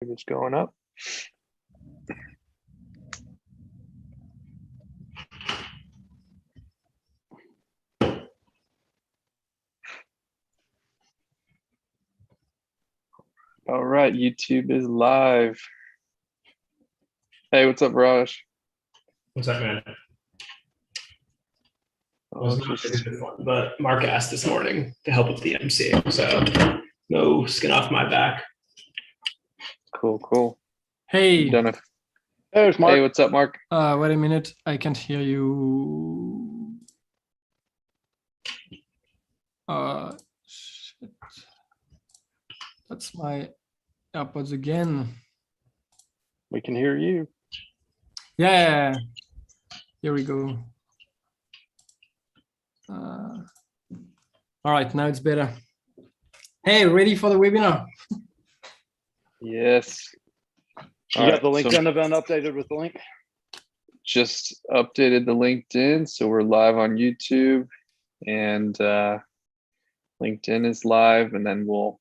Image going up. All right, YouTube is live. Hey, what's up, Raj? What's up, man? But Mark asked this morning to help with the MC, so no skin off my back. Cool. Hey. Done it. There's Mark. Hey, what's up, Mark? Wait a minute. I can't hear you. Shit. That's my AirPods again. We can hear you. Yeah. Here we go. All right, now it's better. Hey, ready for the webinar? Yes. You got the LinkedIn event updated with the link? Just updated the LinkedIn, so we're live on YouTube, and LinkedIn is live, and then we'll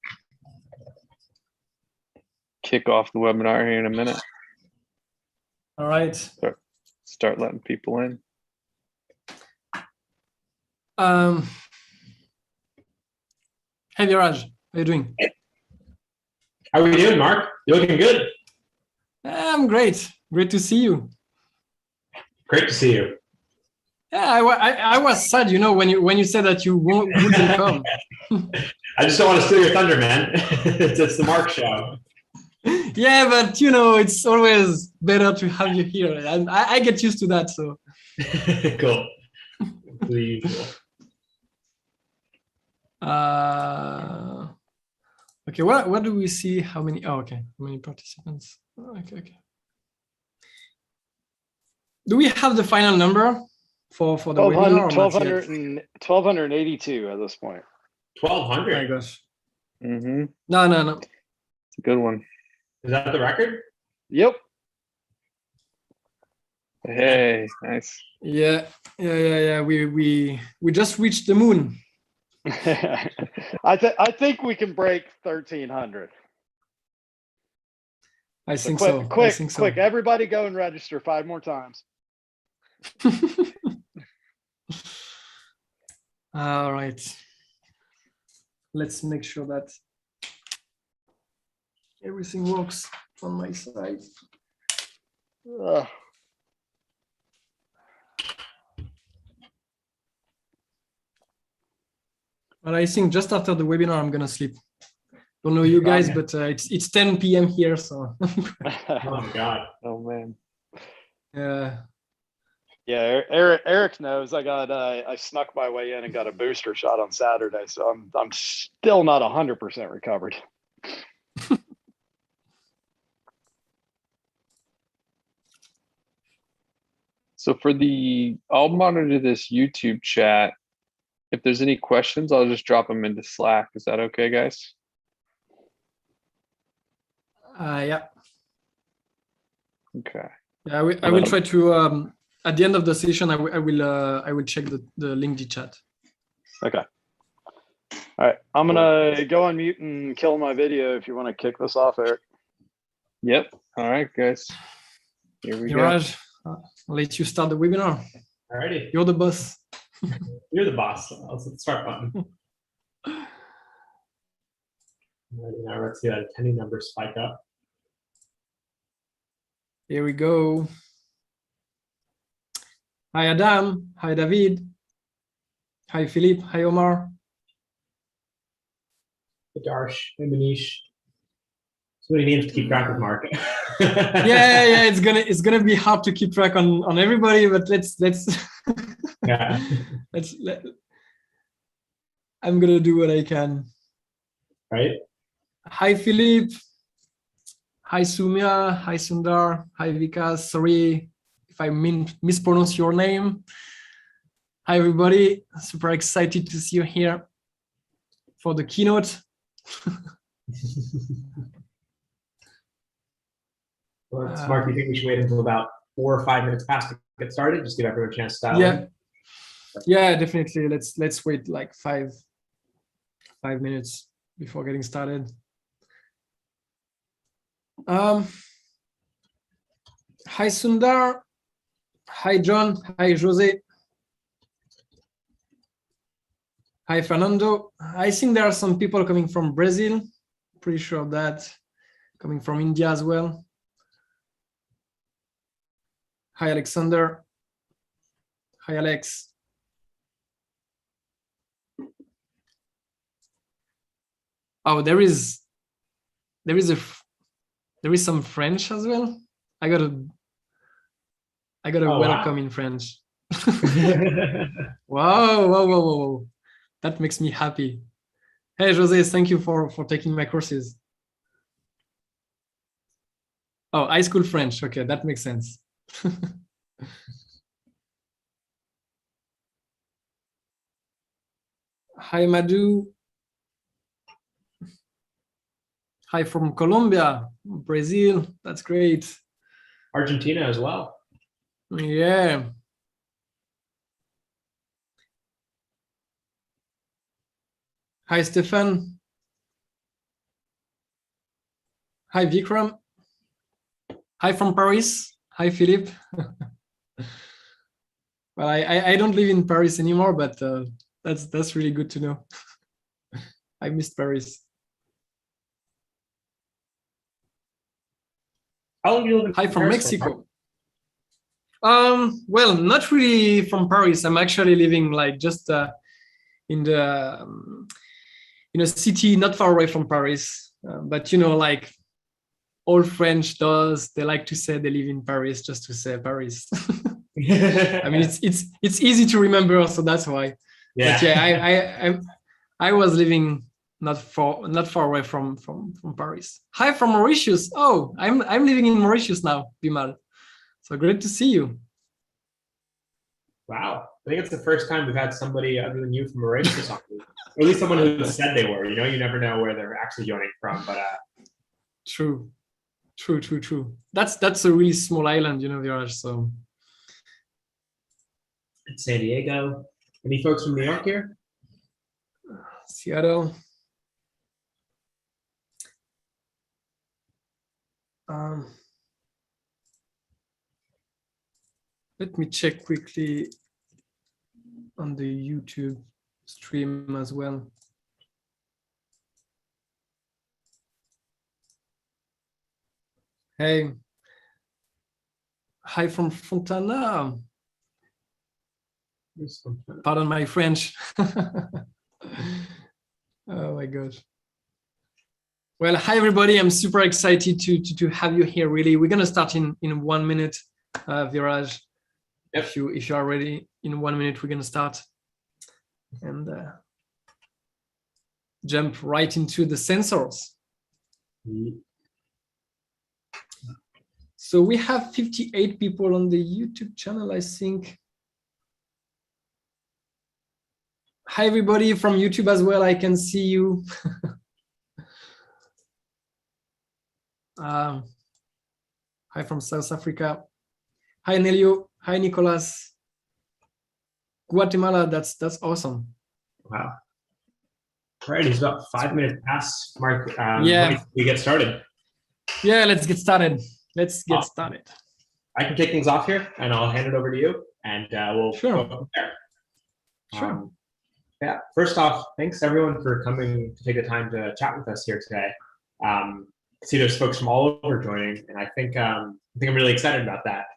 kick off the webinar here in a minute. All right. Start letting people in. Hey, Viraj, how are you doing? How are you doing, Mark? You're looking good. I'm great. Great to see you. Great to see you. Yeah, I was sad, you know, when you said that you wouldn't come. I just don't want to steal your thunder, man. It's the Mark show. Yeah, but you know, it's always better to have you here, and I get used to that. So Cool. The usual. Okay, what do we see? How many? Oh, okay, how many participants? Okay. Do we have the final number for the webinar? 1,282 at this point. 1,200. Oh my gosh. Mm-hmm. No. It's a good one. Is that the record? Yep. Hey, nice. Yeah. We just reached the moon. I think we can break 1,300. I think quick, so. Quick, I think so. quick! Everybody go and register 5 more times. All right. Let's make sure that everything works on my side. But I think just after the webinar, I'm gonna sleep. Don't know you guys, but it's 10 p.m. here, so. Oh my God. Oh man. Yeah. Yeah, Eric knows. I snuck my way in and got a booster shot on Saturday, so I'm still not 100% recovered. So I'll monitor this YouTube chat. If there's any questions, I'll just drop them into Slack. Is that okay, guys? Yeah. Okay. Yeah, I will try to. At the end of the session, I will check the LinkedIn chat. Okay. All right, I'm gonna go on mute and kill my video if you want to kick this off, Eric. Yep. All right, guys. Here we go. Raj, I'll let you start the webinar. Alrighty. You're the boss. You're the boss. Let's hit the start button. Alrighty, now let's see that attendee number spike up. Here we go. Hi, Adam. Hi, David. Hi, Philippe. Hi, Omar. Hey, Darsh. Hey, Manish. So many names to keep track of, Mark. yeah. It's gonna be hard to keep track on everybody, but let's Yeah. I'm gonna do what I can. Right. Hi, Philippe. Hi, Sumya. Hi, Sundar. Hi, Vikas. Sorry if I mispronounce your name. Hi, everybody. Super excited to see you here for the keynote. Well, Mark, do you think we should wait until about 4 or 5 minutes past to get started? Just give everyone a chance to style in? Yeah, definitely. Let's wait like 5 minutes before getting started. Hi Sundar. Hi John. Hi Jose. Hi Fernando. I think there are some people coming from Brazil. Pretty sure of that. Coming from India as well. Hi Alexander. Hi Alex. Oh, there is some French as well. I got a Oh, welcome wow. in French. Whoa, whoa, whoa, whoa, whoa. That makes me happy. Hey, Jose, thank you for taking my courses. Oh, high school French. Okay, that makes sense. Hi, Madhu. Hi from Colombia, Brazil. That's great. Argentina as well. Yeah. Hi, Stefan. Hi, Vikram. Hi from Paris. Hi, Philippe. Well, I don't live in Paris anymore, but that's really good to know. I missed Paris. How long do you live in Hi from Paris for? Mexico. Well, not really from Paris. I'm actually living like just in the in a city not far away from Paris. But you know, like all French does, they like to say they live in Paris just to say Paris. I mean, it's easy to remember, so that's why. Yeah. But yeah, I was living not far away from Paris. Hi from Mauritius. Oh, I'm living in Mauritius now, Bimal. So great to see you. Wow. I think it's the first time we've had somebody other than you from Mauritius on, or at least someone who said they were. You know, you never know where they're actually joining from, but True. That's a really small island, you know, Viraj. So it's San Diego. Any folks from New York here? Seattle. Let me check quickly on the YouTube stream as well. Hey, hi from Fontana. Pardon my French. Oh my gosh. Well, hi everybody. I'm super excited to have you here. Really, we're gonna start in 1 minute, Viraj. Yep. If you are ready, in 1 minute we're gonna start and jump right into the sensors. So we have 58 people on the YouTube channel, I think. Hi everybody from YouTube as well. I can see you. Hi from South Africa. Hi Nelio. Hi Nicolas. Guatemala. That's awesome. Wow. All right, it's about 5 minutes past, Mark. Yeah. We get started. Yeah, let's get started. Let's get started. I can kick things off here, and I'll hand it over to you, and we'll Sure. go from there. Sure. Yeah. First off, thanks everyone for coming to take the time to chat with us here today. See, there's folks from all over joining, and I think I'm really excited about that.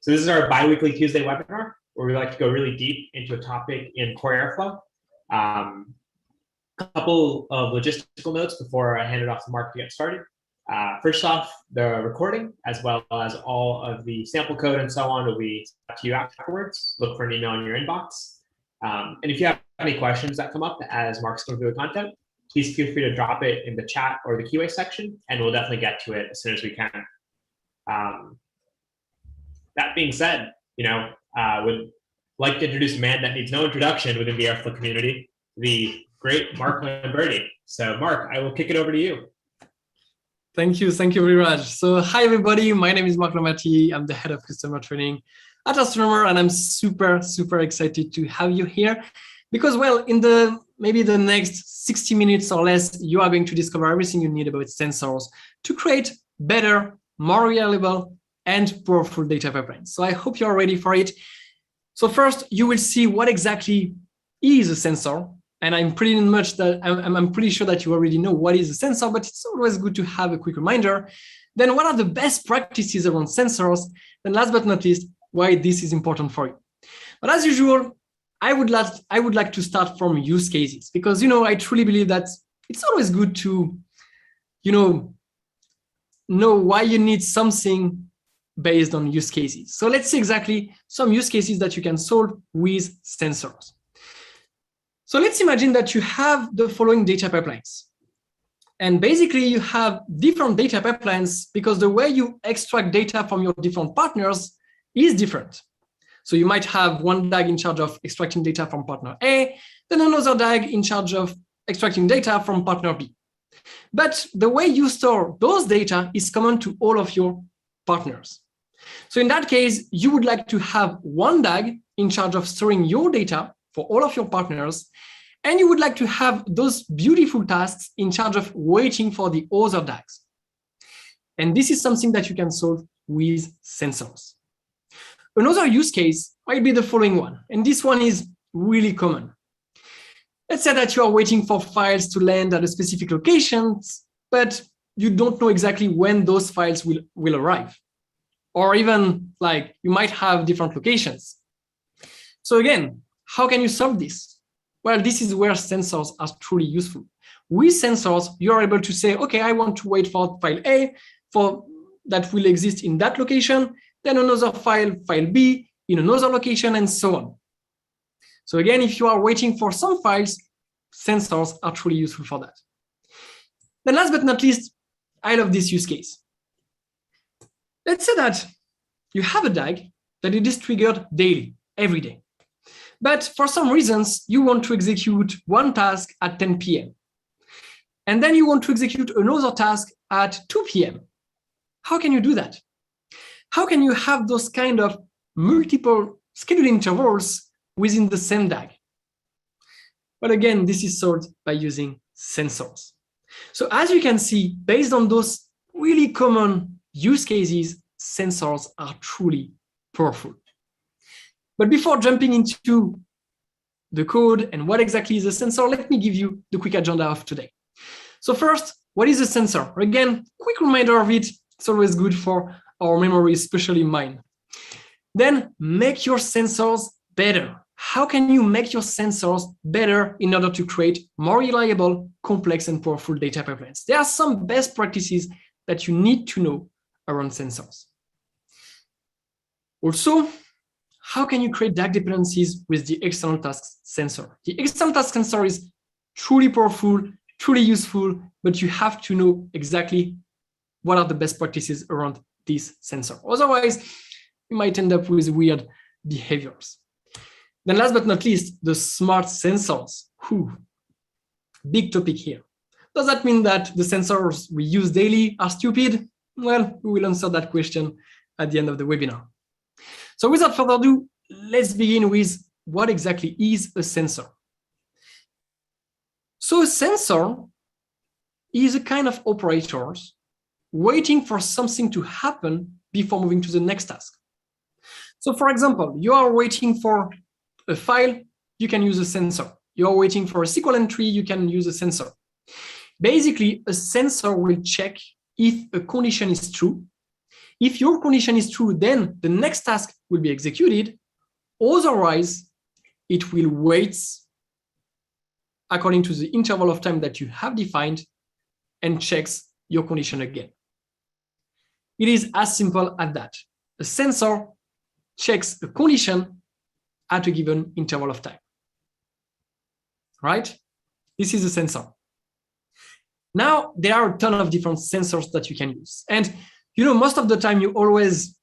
So this is our bi-weekly Tuesday webinar, where we like to go really deep into a topic in core airflow. A couple of logistical notes before I hand it off to Mark to get started. First off, the recording, as well as all of the sample code and so on, will be up to you afterwards. Look for an email in your inbox. And if you have any questions that come up as Mark's going through the content, please feel free to drop it in the chat or the QA section, and we'll definitely get to it as soon as we can. That being said, would like to introduce a man that needs no introduction within the Airflow community, the great Mark Lamberti. So Mark, I will kick it over to you. Thank you very much. So hi everybody, my name is Mark Lamberti. I'm the head of customer training at Astronomer, and I'm super excited to have you here because, well, in the maybe the next 60 minutes or less, you are going to discover everything you need about sensors to create better, more reliable, and powerful data pipelines. So I hope you're ready for it. So first, you will see what exactly is a sensor. And I'm pretty sure that you already know what is a sensor, but it's always good to have a quick reminder. Then what are the best practices around sensors? Then last but not least, why this is important for you. But as usual, I would like to start from use cases, because I truly believe that it's always good to know why you need something based on use cases. So let's see exactly some use cases that you can solve with sensors. So let's imagine that you have the following data pipelines. And basically you have different data pipelines because the way you extract data from your different partners is different. So you might have one DAG in charge of extracting data from partner A, then another DAG in charge of extracting data from partner B. But the way you store those data is common to all of your partners. So in that case, you would like to have one DAG in charge of storing your data for all of your partners, and you would like to have those beautiful tasks in charge of waiting for the other DAGs. And this is something that you can solve with sensors. Another use case might be the following one, and this one is really common. Let's say that you are waiting for files to land at a specific location, but you don't know exactly when those files will arrive. Or even like you might have different locations. So again, how can you solve this? Well, this is where sensors are truly useful. With sensors, you are able to say, okay, I want to wait for file A that will exist in that location, then another file B, in another location, and so on. So again, if you are waiting for some files, sensors are truly useful for that. Then last but not least, I love this use case. Let's say that you have a DAG that it is triggered daily, every day. But for some reasons, you want to execute one task at 10 p.m. And then you want to execute another task at 2 p.m. How can you do that? How can you have those kind of multiple scheduling intervals within the same DAG? Well, again, this is solved by using sensors. So as you can see, based on those really common use cases, sensors are truly powerful. But before jumping into the code and what exactly is a sensor, let me give you the quick agenda of today. So first, what is a sensor? Again, quick reminder of it. It's always good for our memory, especially mine. Then make your sensors better. How can you make your sensors better in order to create more reliable, complex, and powerful data pipelines? There are some best practices that you need to know around sensors. Also, how can you create DAG dependencies with the external tasks sensor? The external task sensor is truly powerful, truly useful, but you have to know exactly what are the best practices around this sensor. Otherwise, you might end up with weird behaviors. Then last but not least, the smart sensors. Big topic here. Does that mean that the sensors we use daily are stupid? Well, we will answer that question at the end of the webinar. So without further ado, let's begin with what exactly is a sensor. So a sensor is a kind of operator waiting for something to happen before moving to the next task. So for example, you are waiting for a file, you can use a sensor. You are waiting for a SQL entry, you can use a sensor. Basically, a sensor will check if a condition is true. If your condition is true, then the next task will be executed. Otherwise, it will wait according to the interval of time that you have defined and checks your condition again. It is as simple as that. A sensor checks a condition at a given interval of time. Right? This is a sensor. Now, there are a ton of different sensors that you can use. And most of the time you always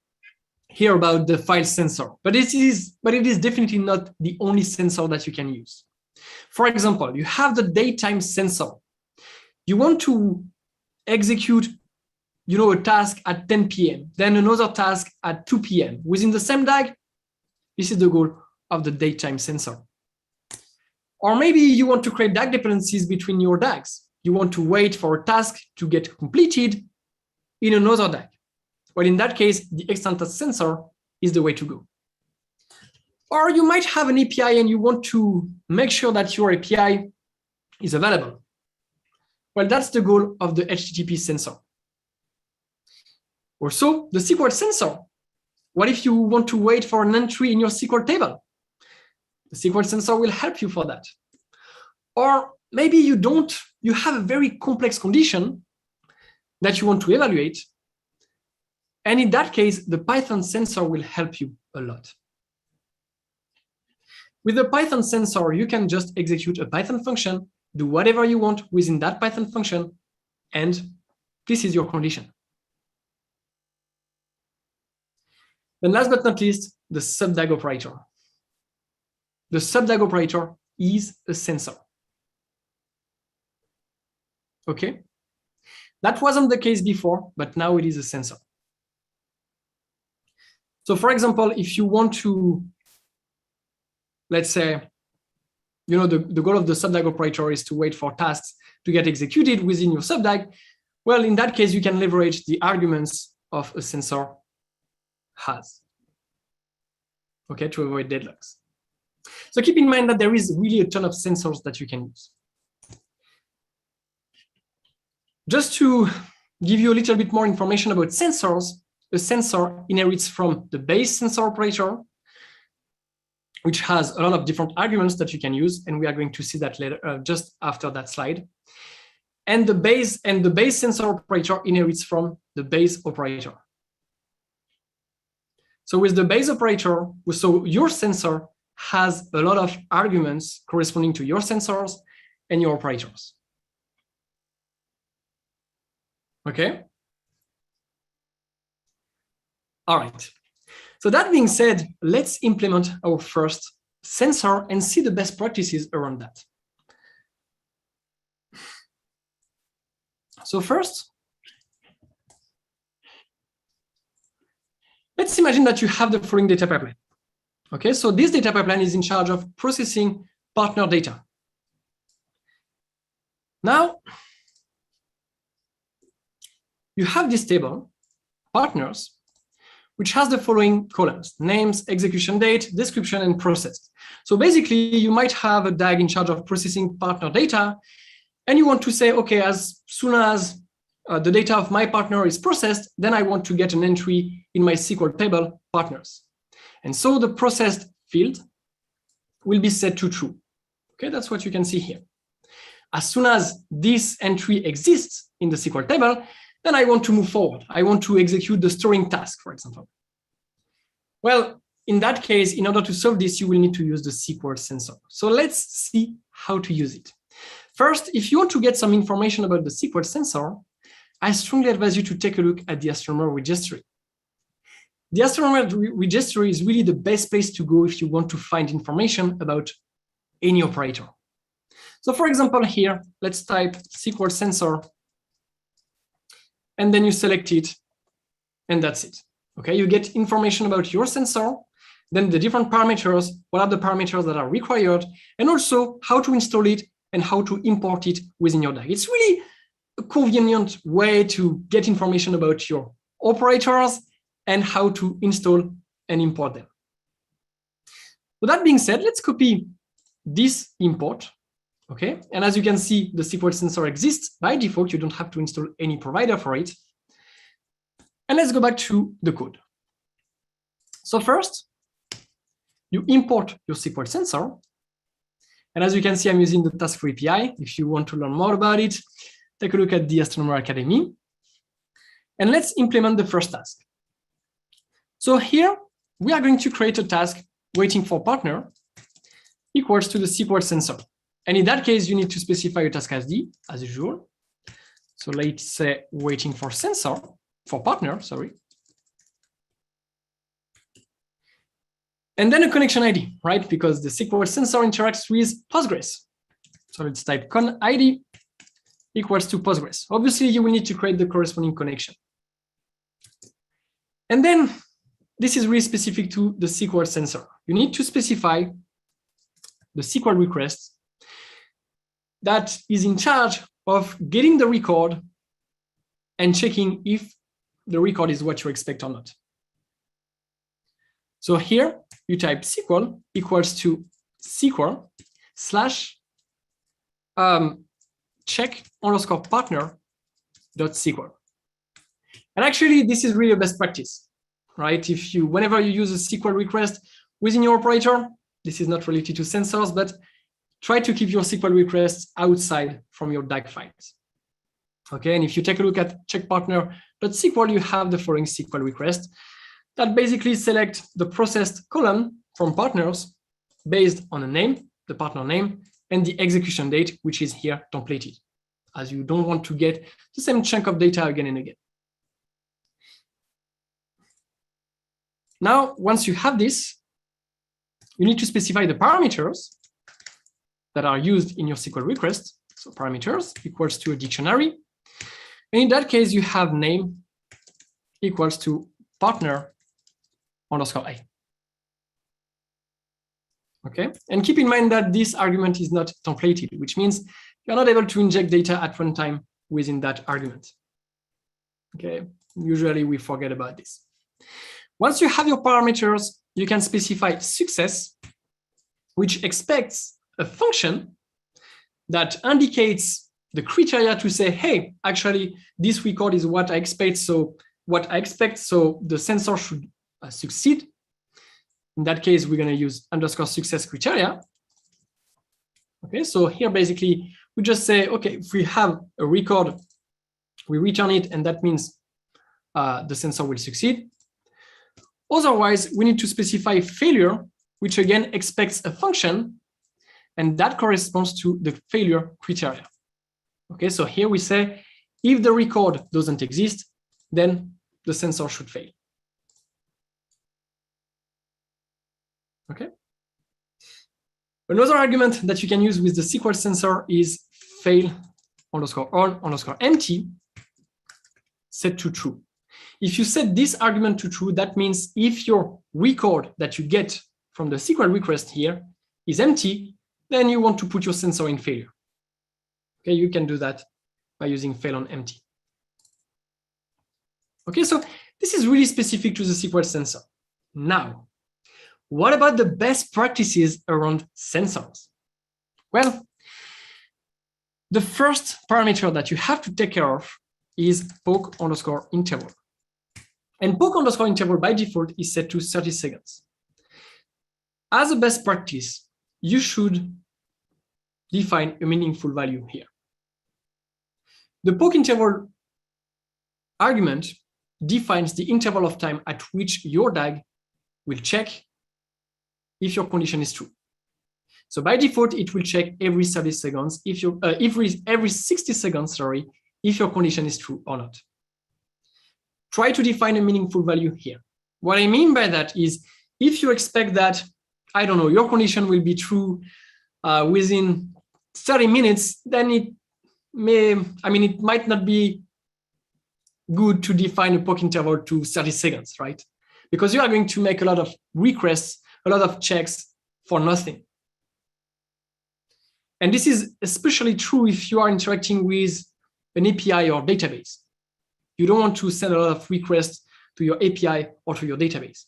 hear about the file sensor, but it is definitely not the only sensor that you can use. For example, you have the datetime sensor. You want to execute a task at 10 p.m., then another task at 2 p.m. within the same DAG. This is the goal of the datetime sensor. Or maybe you want to create DAG dependencies between your DAGs. You want to wait for a task to get completed in another DAG. Well, in that case, the external task sensor is the way to go. Or you might have an API and you want to make sure that your API is available. Well, that's the goal of the HTTP sensor. Also, the SQL sensor. What if you want to wait for an entry in your SQL table? The SQL sensor will help you for that. Or maybe you have a very complex condition that you want to evaluate. And in that case, the Python sensor will help you a lot. With the Python sensor, you can just execute a Python function, do whatever you want within that Python function, and this is your condition. Then last but not least, the subDAG operator. The subDAG operator is a sensor. Okay? That wasn't the case before, but now it is a sensor. So for example, if you want to, let's say, the goal of the subDAG operator is to wait for tasks to get executed within your subDAG, well, in that case, you can leverage the arguments of a sensor has, okay, to avoid deadlocks. So keep in mind that there is really a ton of sensors that you can use. Just to give you a little bit more information about sensors, a sensor inherits from the base sensor operator, which has a lot of different arguments that you can use, and we are going to see that later, just after that slide. And the base sensor operator inherits from the base operator. So with the base operator, so your sensor has a lot of arguments corresponding to your sensors and your operators. Okay? All right. So that being said, let's implement our first sensor and see the best practices around that. So first, let's imagine that you have the following data pipeline. Okay, so this data pipeline is in charge of processing partner data. Now, you have this table, partners, which has the following columns: names, execution date, description, and process. So basically, you might have a DAG in charge of processing partner data, and you want to say, okay, as soon as the data of my partner is processed, then I want to get an entry in my SQL table, partners. And so the processed field will be set to true. Okay, that's what you can see here. As soon as this entry exists in the SQL table, then I want to move forward. I want to execute the storing task, for example. Well, in that case, in order to solve this, you will need to use the SQL sensor. So let's see how to use it. First, if you want to get some information about the SQL sensor, I strongly advise you to take a look at the astronomer registry. The astronomer registry is really the best place to go if you want to find information about any operator. So for example, here, let's type SQL sensor, and then you select it, and that's it. Okay, you get information about your sensor, then the different parameters, what are the parameters that are required, and also how to install it and how to import it within your DAG. It's really a convenient way to get information about your operators and how to install and import them. With that being said, let's copy this import. Okay, and as you can see, the SQL sensor exists by default. You don't have to install any provider for it. And let's go back to the code. So first, you import your SQL sensor. And as you can see, I'm using the task API. If you want to learn more about it, take a look at the Astronomer Academy. And let's implement the first task. So here, we are going to create a task waiting for partner equals to the SQL sensor. And in that case, you need to specify your task ID as usual. So let's say waiting for sensor, for partner, sorry. And then a connection ID, right? Because the SQL sensor interacts with Postgres. So let's type con ID equals to Postgres. Obviously, you will need to create the corresponding connection. And then this is really specific to the SQL sensor. You need to specify the SQL request that is in charge of getting the record and checking if the record is what you expect or not. So here you type SQL equals to SQL slash check underscore partner dot SQL. And actually, this is really a best practice, right? If you, whenever you use a SQL request within your operator, this is not related to sensors, but try to keep your SQL requests outside from your DAG files. Okay, and if you take a look at checkpartner.sql, you have the following SQL request that basically select the processed column from partners based on a name, the partner name, and the execution date, which is here templated, as you don't want to get the same chunk of data again and again. Now, once you have this, you need to specify the parameters that are used in your SQL request. So parameters equals to a dictionary. And in that case, you have name equals to partner underscore A. Okay, and keep in mind that this argument is not templated, which means you're not able to inject data at runtime within that argument. Okay, usually we forget about this. Once you have your parameters, you can specify success, which expects a function that indicates the criteria to say, hey, actually, this record is what I expect. So the sensor should succeed. In that case, we're going to use underscore success criteria. Okay, so here basically we just say, okay, if we have a record, we return it, and that means the sensor will succeed. Otherwise, we need to specify failure, which again expects a function, and that corresponds to the failure criteria. Okay, so here we say, if the record doesn't exist, then the sensor should fail. Okay. Another argument that you can use with the SQL sensor is fail underscore on underscore empty set to true. If you set this argument to true, that means if your record that you get from the SQL request here is empty, then you want to put your sensor in failure. Okay, you can do that by using fail on empty. Okay, so this is really specific to the SQL sensor. Now, what about the best practices around sensors? Well, the first parameter that you have to take care of is poke underscore interval. And poke underscore interval by default is set to 30 seconds. As a best practice, you should define a meaningful value here. The poke interval argument defines the interval of time at which your DAG will check if your condition is true. So by default, it will check every 30 seconds, if you every 60 seconds, sorry, if your condition is true or not. Try to define a meaningful value here. What I mean by that is, if you expect that, I don't know, your condition will be true within 30 minutes, then it might not be good to define a poke interval to 30 seconds, right? Because you are going to make a lot of requests, a lot of checks for nothing. And this is especially true if you are interacting with an API or database. You don't want to send a lot of requests to your API or to your database.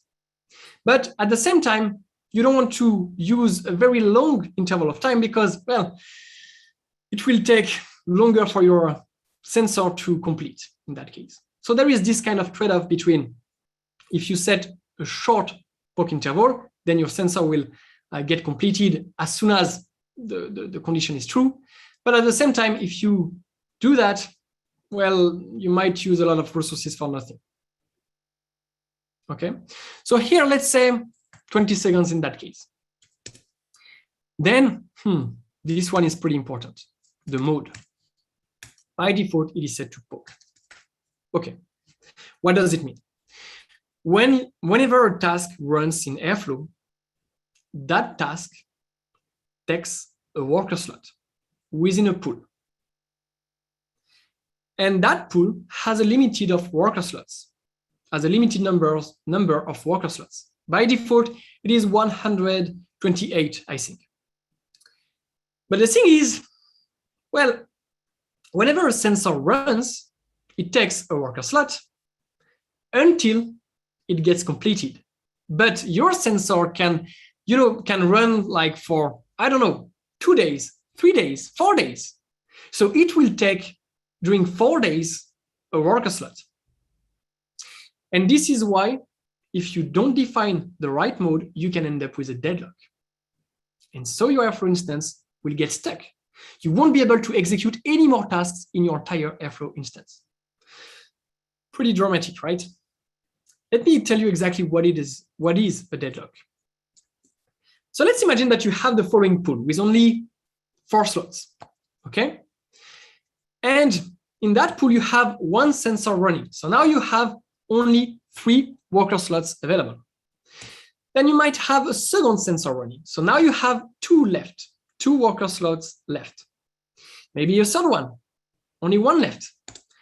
But at the same time, you don't want to use a very long interval of time because, well, it will take longer for your sensor to complete in that case. So there is this kind of trade-off between, if you set a short poke interval, then your sensor will get completed as soon as the condition is true. But at the same time, if you do that, well, you might use a lot of resources for nothing. Okay, so here, let's say 20 seconds in that case. Then, this one is pretty important, the mode. By default, it is set to poke. Okay, what does it mean? Whenever a task runs in Airflow, that task takes a worker slot within a pool. And that pool has a limited of worker slots, has a limited number of worker slots. By default, it is 128, I think. But the thing is, Well, whenever a sensor runs, it takes a worker slot until it gets completed. But your sensor can run like for, I don't know, 2 days, 3 days, 4 days. So it will take, during 4 days, a worker slot. And this is why, if you don't define the right mode, you can end up with a deadlock. And so your Airflow instance will get stuck. You won't be able to execute any more tasks in your entire Airflow instance. Pretty dramatic, right? Let me tell you exactly what is a deadlock. So let's imagine that you have the following pool with only 4 slots, okay? And in that pool, you have 1 sensor running. So now you have only 3 worker slots available. Then you might have a second sensor running. So now you have 2 left, 2 worker slots left. Maybe a third one, only 1 left.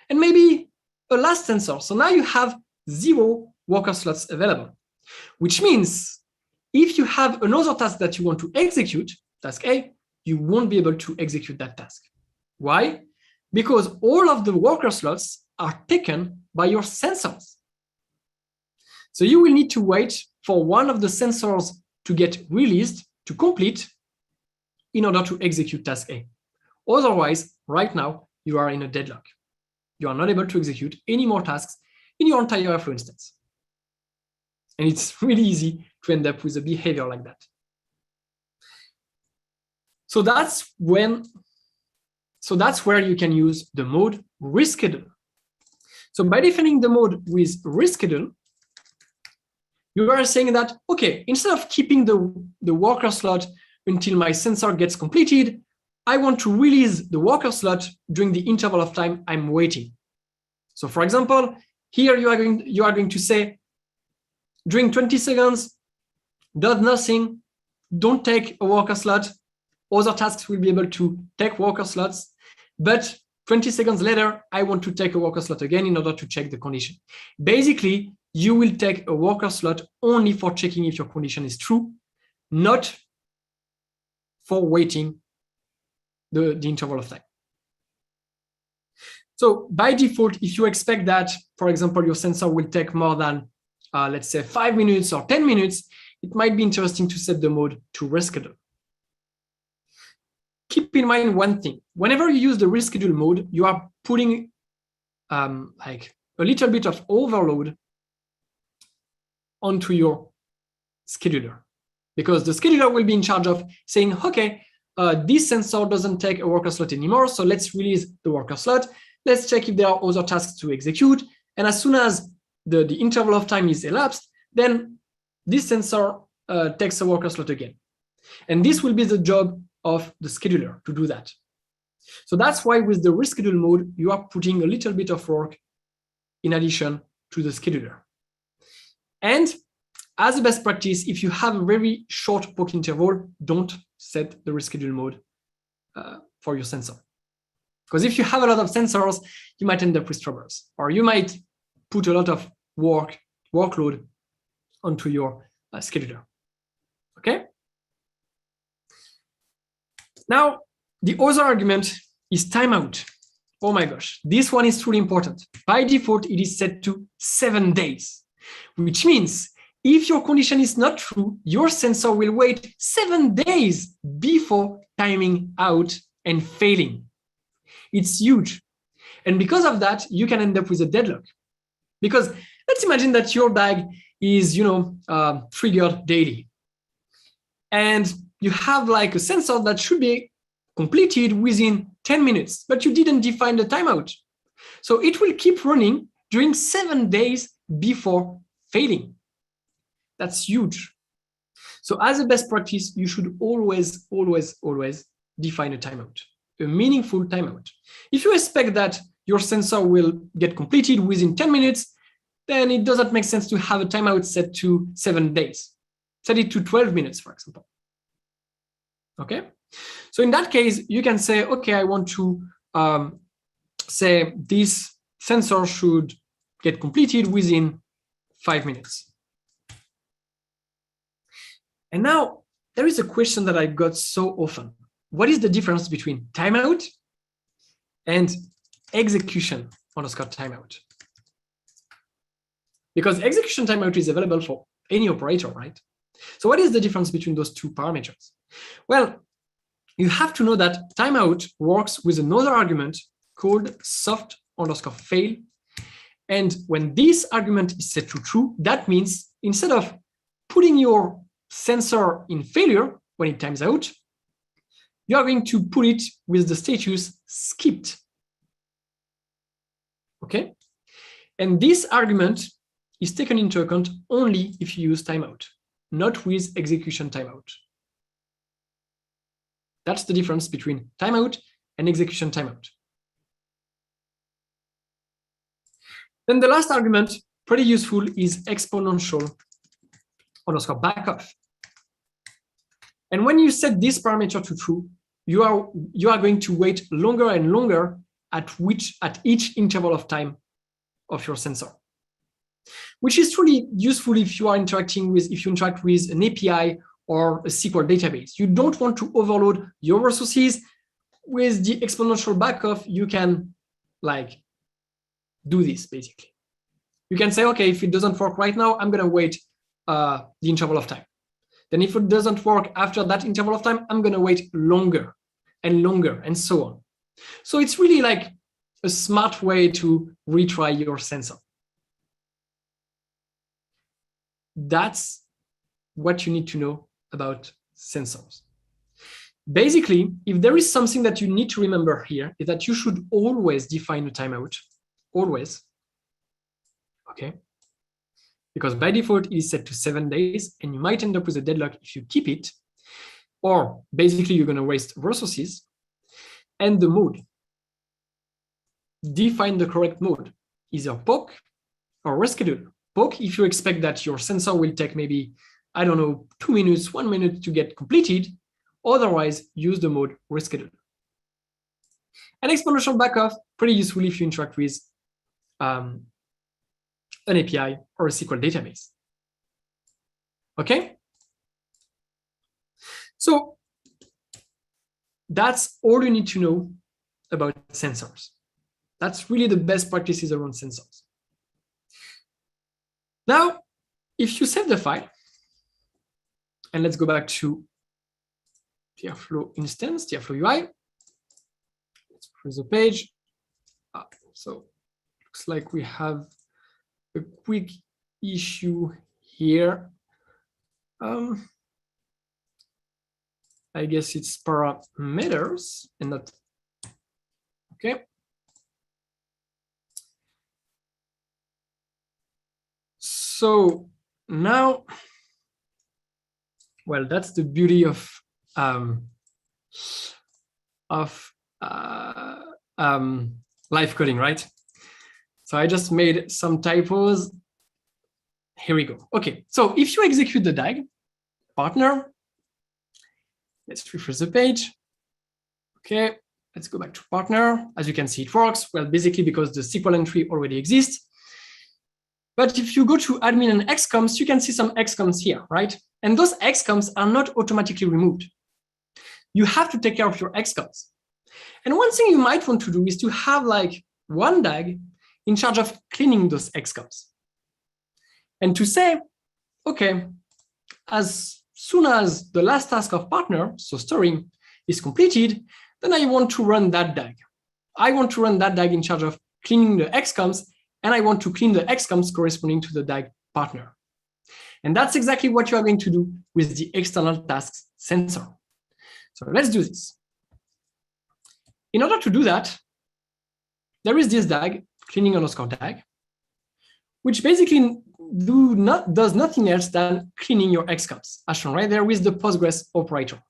And maybe a last sensor. So now you have 0 worker slots available, which means if you have another task that you want to execute, task A, you won't be able to execute that task. Why? Because all of the worker slots are taken by your sensors. So you will need to wait for one of the sensors to get released, to complete, in order to execute task A. Otherwise, right now, you are in a deadlock. You are not able to execute any more tasks in your entire Airflow instance. And it's really easy to end up with a behavior like that. So that's where you can use the mode reschedule. So by defining the mode with reschedule, you are saying that, okay, instead of keeping the worker slot until my sensor gets completed, I want to release the worker slot during the interval of time I'm waiting. So for example, here you are going to say, during 20 seconds, does nothing, don't take a worker slot. Other tasks will be able to take worker slots, but 20 seconds later, I want to take a worker slot again in order to check the condition. Basically, you will take a worker slot only for checking if your condition is true, not for waiting the interval of time. So by default, if you expect that, for example, your sensor will take more than, let's say, 5 minutes or 10 minutes, it might be interesting to set the mode to reschedule. Keep in mind one thing. Whenever you use the reschedule mode, you are putting like a little bit of overload onto your scheduler, because the scheduler will be in charge of saying, okay, this sensor doesn't take a worker slot anymore, so let's release the worker slot. Let's check if there are other tasks to execute. And as soon as the interval of time is elapsed, then this sensor takes a worker slot again. And this will be the job of the scheduler to do that. So that's why with the reschedule mode, you are putting a little bit of work in addition to the scheduler. And as a best practice, if you have a very short poke interval, don't set the reschedule mode for your sensor. Because if you have a lot of sensors, you might end up with troubles, or you might put a lot of workload onto your scheduler. Okay? Now, the other argument is timeout. Oh my gosh, this one is truly important. By default, it is set to 7 days, which means if your condition is not true, your sensor will wait 7 days before timing out and failing. It's huge. And because of that, you can end up with a deadlock. Because let's imagine that your DAG is, triggered daily. And you have like a sensor that should be completed within 10 minutes, but you didn't define the timeout. So it will keep running during 7 days before failing. That's huge. So as a best practice, you should always, always, always define a timeout, a meaningful timeout. If you expect that your sensor will get completed within 10 minutes, then it doesn't make sense to have a timeout set to 7 days. Set it to 12 minutes, for example. Okay? So in that case, you can say, okay, I want to say this sensor should get completed within 5 minutes. And now there is a question that I got so often. What is the difference between timeout and execution underscore timeout. Because execution timeout is available for any operator, right? So what is the difference between those two parameters? Well, you have to know that timeout works with another argument called soft underscore fail. And when this argument is set to true, that means instead of putting your sensor in failure when it times out, you are going to put it with the status skipped. Okay? And this argument is taken into account only if you use timeout, not with execution timeout. That's the difference between timeout and execution timeout. Then the last argument, pretty useful, is exponential underscore backoff. And when you set this parameter to true, you are going to wait longer and longer at each interval of time of your sensor, which is truly useful if you interact with an API or a SQL database. You don't want to overload your resources. With the exponential backoff, you can do this basically. You can say, okay, if it doesn't work right now, I'm going to wait the interval of time. Then if it doesn't work after that interval of time, I'm going to wait longer and longer and so on. So it's really like a smart way to retry your sensor. That's what you need to know about sensors. Basically, if there is something that you need to remember here, is that you should always define a timeout, always, okay? Because by default, it is set to 7 days, and you might end up with a deadlock if you keep it, or basically you're gonna waste resources. And the mode, define the correct mode, either poke or reschedule. Poke if you expect that your sensor will take maybe, I don't know, 2 minutes, 1 minute to get completed. Otherwise, use the mode reschedule. And exponential backoff, pretty useful if you interact with an API or a SQL database. Okay? So that's all you need to know about sensors. That's really the best practices around sensors. Now, if you save the file, and let's go back to Airflow instance, Airflow UI. Let's refresh the page. So looks like we have a quick issue here. I guess it's parameters and not, okay. So now, well, that's the beauty of live coding, right? So I just made some typos. Here we go. Okay, so if you execute the DAG partner, let's refresh the page. Okay, let's go back to partner. As you can see, it works. Well, basically because the SQL entry already exists. But if you go to admin and XComs, you can see some XComs here, right? And those XComs are not automatically removed. You have to take care of your XComs. And one thing you might want to do is to have like one DAG in charge of cleaning those XComs. And to say, okay, as soon as the last task of partner, so storing, is completed, then I want to run that DAG. I want to run that DAG in charge of cleaning the XComs, and I want to clean the XComs corresponding to the DAG partner. And that's exactly what you are going to do with the external tasks sensor. So let's do this. In order to do that, there is this DAG, cleaning underscore DAG, which basically does nothing else than cleaning your XComs, as shown right there with the Postgres operator.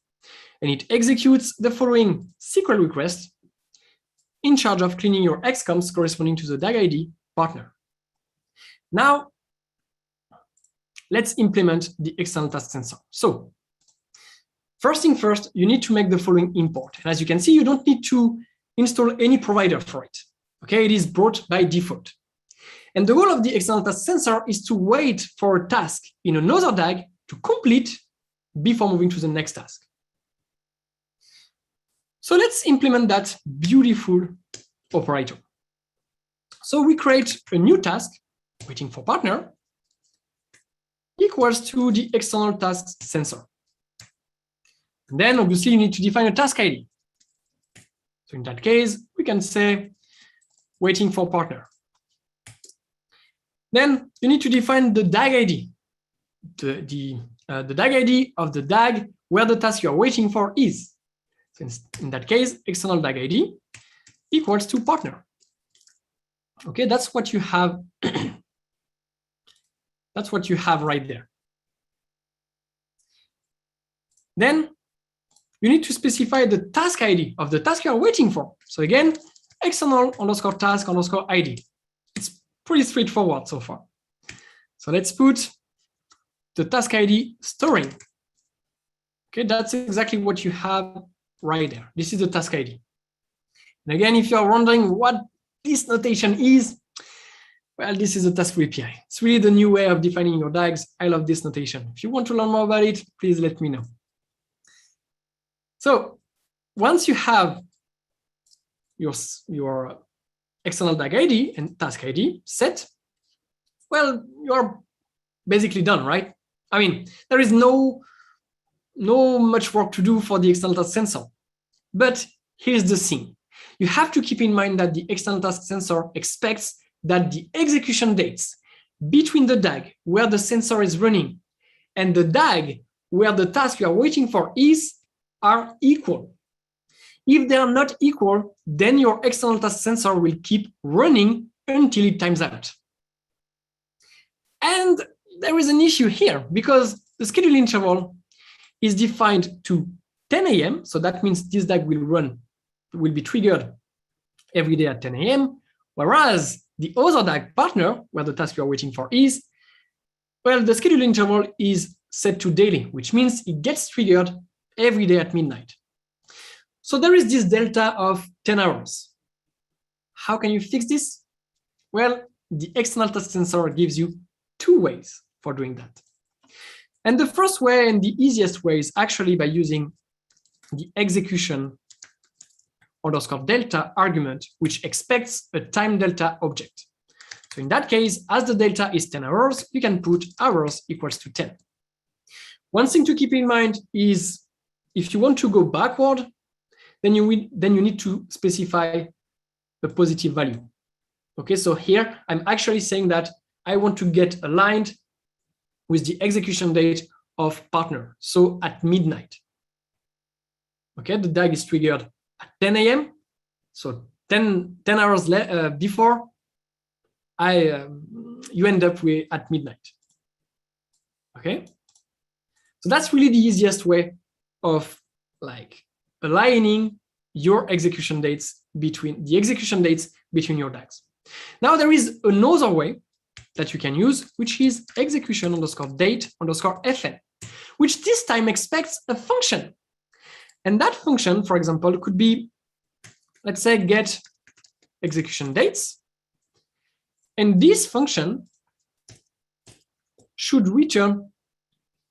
And it executes the following SQL request in charge of cleaning your XComs corresponding to the DAG ID partner. Now, let's implement the external task sensor. So, first thing first, you need to make the following import. And as you can see, you don't need to install any provider for it. Okay, it is brought by default. And the goal of the external task sensor is to wait for a task in another DAG to complete before moving to the next task. So let's implement that beautiful operator. So we create a new task, waiting for partner, equals to the external task sensor. And then obviously you need to define a task ID. So in that case, we can say waiting for partner. Then you need to define the DAG ID, the DAG ID of the DAG where the task you are waiting for is. So in that case, external DAG ID equals to partner. Okay, that's what you have. That's what you have right there. Then you need to specify the task ID of the task you are waiting for. So again, external underscore task underscore ID. It's pretty straightforward so far. So let's put the task ID storing. Okay, that's exactly what you have right there. This is the task ID. And again, if you're wondering what this notation is, well, this is a task API. It's really the new way of defining your DAGs. I love this notation. If you want to learn more about it, please let me know. So once you have your external DAG ID and task ID set, well, you're basically done, right? I mean, there is no much work to do for the external task sensor. But here's the thing. You have to keep in mind that the external task sensor expects that the execution dates between the DAG where the sensor is running and the DAG where the task you are waiting for are equal. If they are not equal, then your external task sensor will keep running until it times out. And there is an issue here because the schedule interval is defined to 10 a.m. So that means this DAG will be triggered every day at 10 a.m. Whereas the other DAG partner, where the task you are waiting for is, well, the schedule interval is set to daily, which means it gets triggered every day at midnight. So there is this delta of 10 hours. How can you fix this? Well, the external task sensor gives you two ways for doing that. And the first way and the easiest way is actually by using the execution underscore delta argument, which expects a time delta object. So in that case, as the delta is 10 hours, you can put hours equals to 10. One thing to keep in mind is if you want to go backward, then you need to specify a positive value. Okay, so here I'm actually saying that I want to get aligned with the execution date of partner, so at midnight. Okay, the DAG is triggered at 10 a.m. So 10 hours before you end up at midnight. Okay, so that's really the easiest way of like aligning your execution dates between your DAGs. Now there is another way that you can use, which is execution underscore date underscore fn, which this time expects a function. And that function, for example, could be, let's say, get execution dates. And this function should return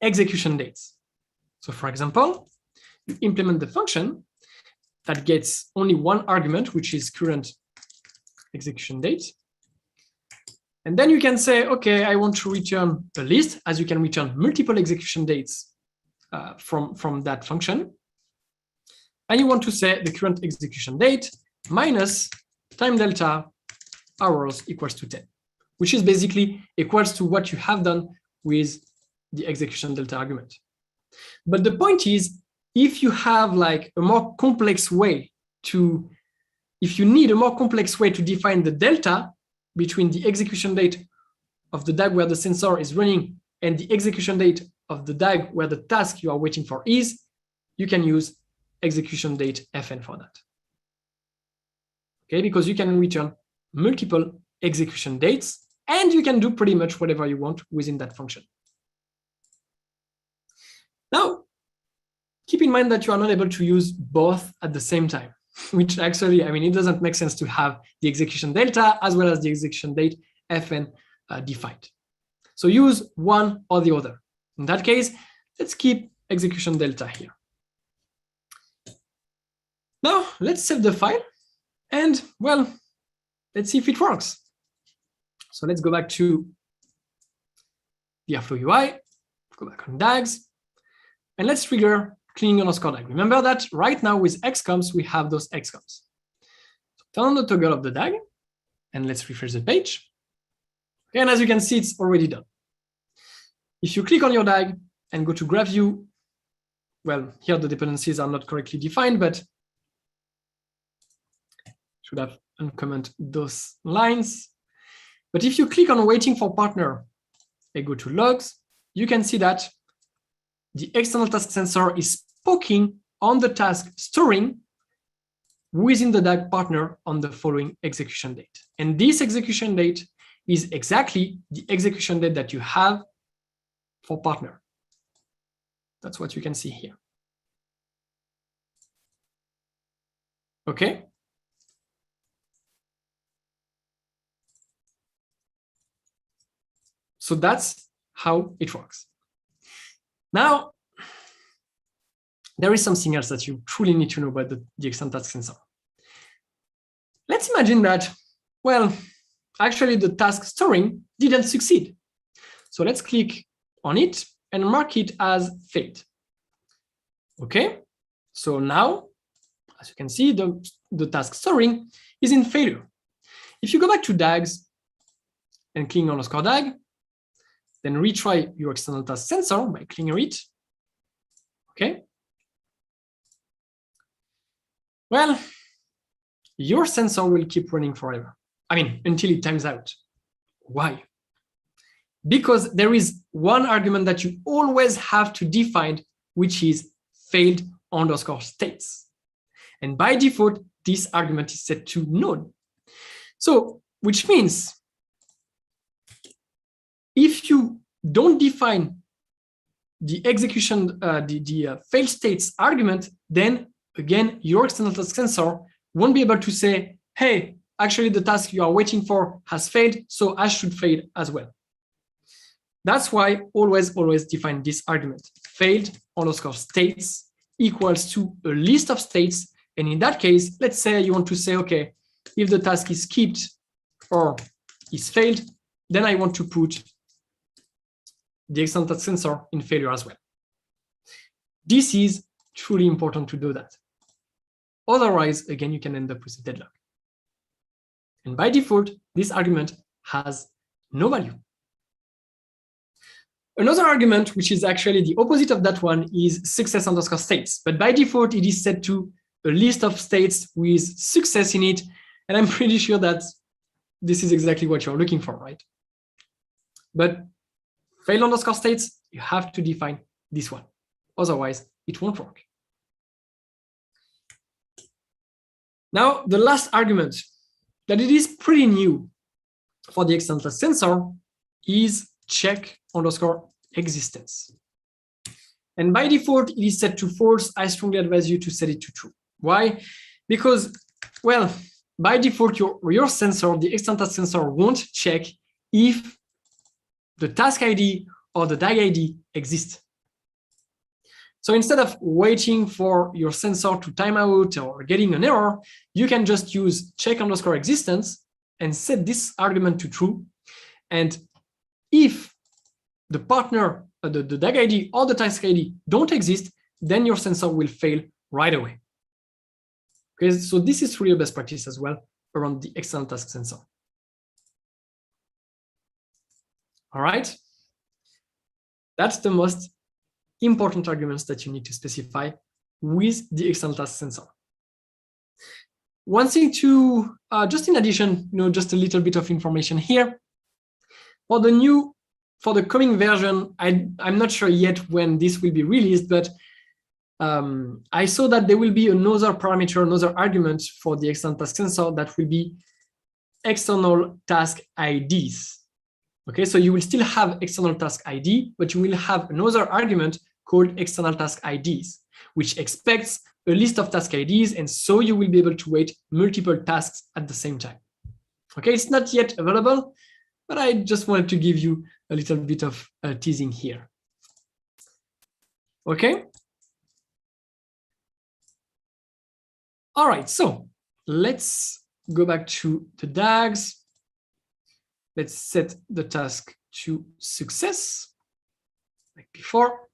execution dates. So for example, you implement the function that gets only one argument, which is current execution date. And then you can say, okay, I want to return a list, as you can return multiple execution dates from that function. And you want to say the current execution date minus time delta hours equals to 10, which is basically equals to what you have done with the execution delta argument. But the point is, if you have like a more complex way if you need a more complex way to define the delta between the execution date of the DAG where the sensor is running and the execution date of the DAG where the task you are waiting for is, you can use execution date fn for that. Okay, because you can return multiple execution dates and you can do pretty much whatever you want within that function. Now, keep in mind that you are not able to use both at the same time, which actually, I mean, it doesn't make sense to have the execution delta as well as the execution date fn defined. So use one or the other. In that case, let's keep execution delta here. Now, let's save the file And well, let's see if it works. So let's go back to the Airflow UI, go back on DAGs, and let's trigger cleaning underscore DAG. Remember that right now with XComs, we have those XComs. So turn on the toggle of the DAG, and let's refresh the page. Okay, and as you can see, it's already done. If you click on your DAG and go to graph view, well, here the dependencies are not correctly defined, but should have uncommented those lines. But if you click on waiting for partner and go to logs, you can see that the external task sensor is poking on the task storing within the DAG partner on the following execution date. And this execution date is exactly the execution date that you have for partner. That's what you can see here. Okay. So that's how it works. Now, there is something else that you truly need to know about the external task sensor. Let's imagine that, well, actually the task storing didn't succeed. So let's click on it and mark it as failed. Okay, so now, as you can see, the task storing is in failure. If you go back to DAGs and clean underscore DAG, then retry your external task sensor by cleaning it. Okay. Well, your sensor will keep running forever. I mean, until it times out. Why? Because there is one argument that you always have to define, which is failed underscore states. And by default, this argument is set to none. So, which means if you don't define the execution, the failed states argument, then again, your external task sensor won't be able to say, hey, actually the task you are waiting for has failed, so I should fail as well. That's why always define this argument. Failed underscore states equals to a list of states. And in that case, let's say you want to say, okay, if the task is skipped or is failed, then I want to put the external task sensor in failure as well. This is truly important to do that. Otherwise, again, you can end up with a deadlock. And by default, this argument has no value. Another argument, which is actually the opposite of that one, is success underscore states. But by default, it is set to a list of states with success in it. And I'm pretty sure that this is exactly what you're looking for, right? But fail underscore states, you have to define this one. Otherwise, it won't work. Now, the last argument that it is pretty new for the external task sensor is check underscore existence. And by default, it is set to false. I strongly advise you to set it to true. Why? Because, well, by default, your sensor, the external task sensor, won't check if the task ID or the DAG ID exist. So instead of waiting for your sensor to time out or getting an error, you can just use check underscore existence and set this argument to true. And if the partner, the DAG ID or the task ID don't exist, then your sensor will fail right away. Okay, so this is really a best practice as well around the external task sensor. All right. That's the most important arguments that you need to specify with the external task sensor. One thing to, just in addition, just a little bit of information here. For the coming version, I'm not sure yet when this will be released, but I saw that there will be another parameter, another argument for the external task sensor that will be external task IDs. Okay, so you will still have external task ID, but you will have another argument called external task IDs, which expects a list of task IDs, and so you will be able to wait multiple tasks at the same time. Okay, it's not yet available, but I just wanted to give you a little bit of teasing here. Okay. All right, so let's go back to the DAGs. Let's set the task to success, like before.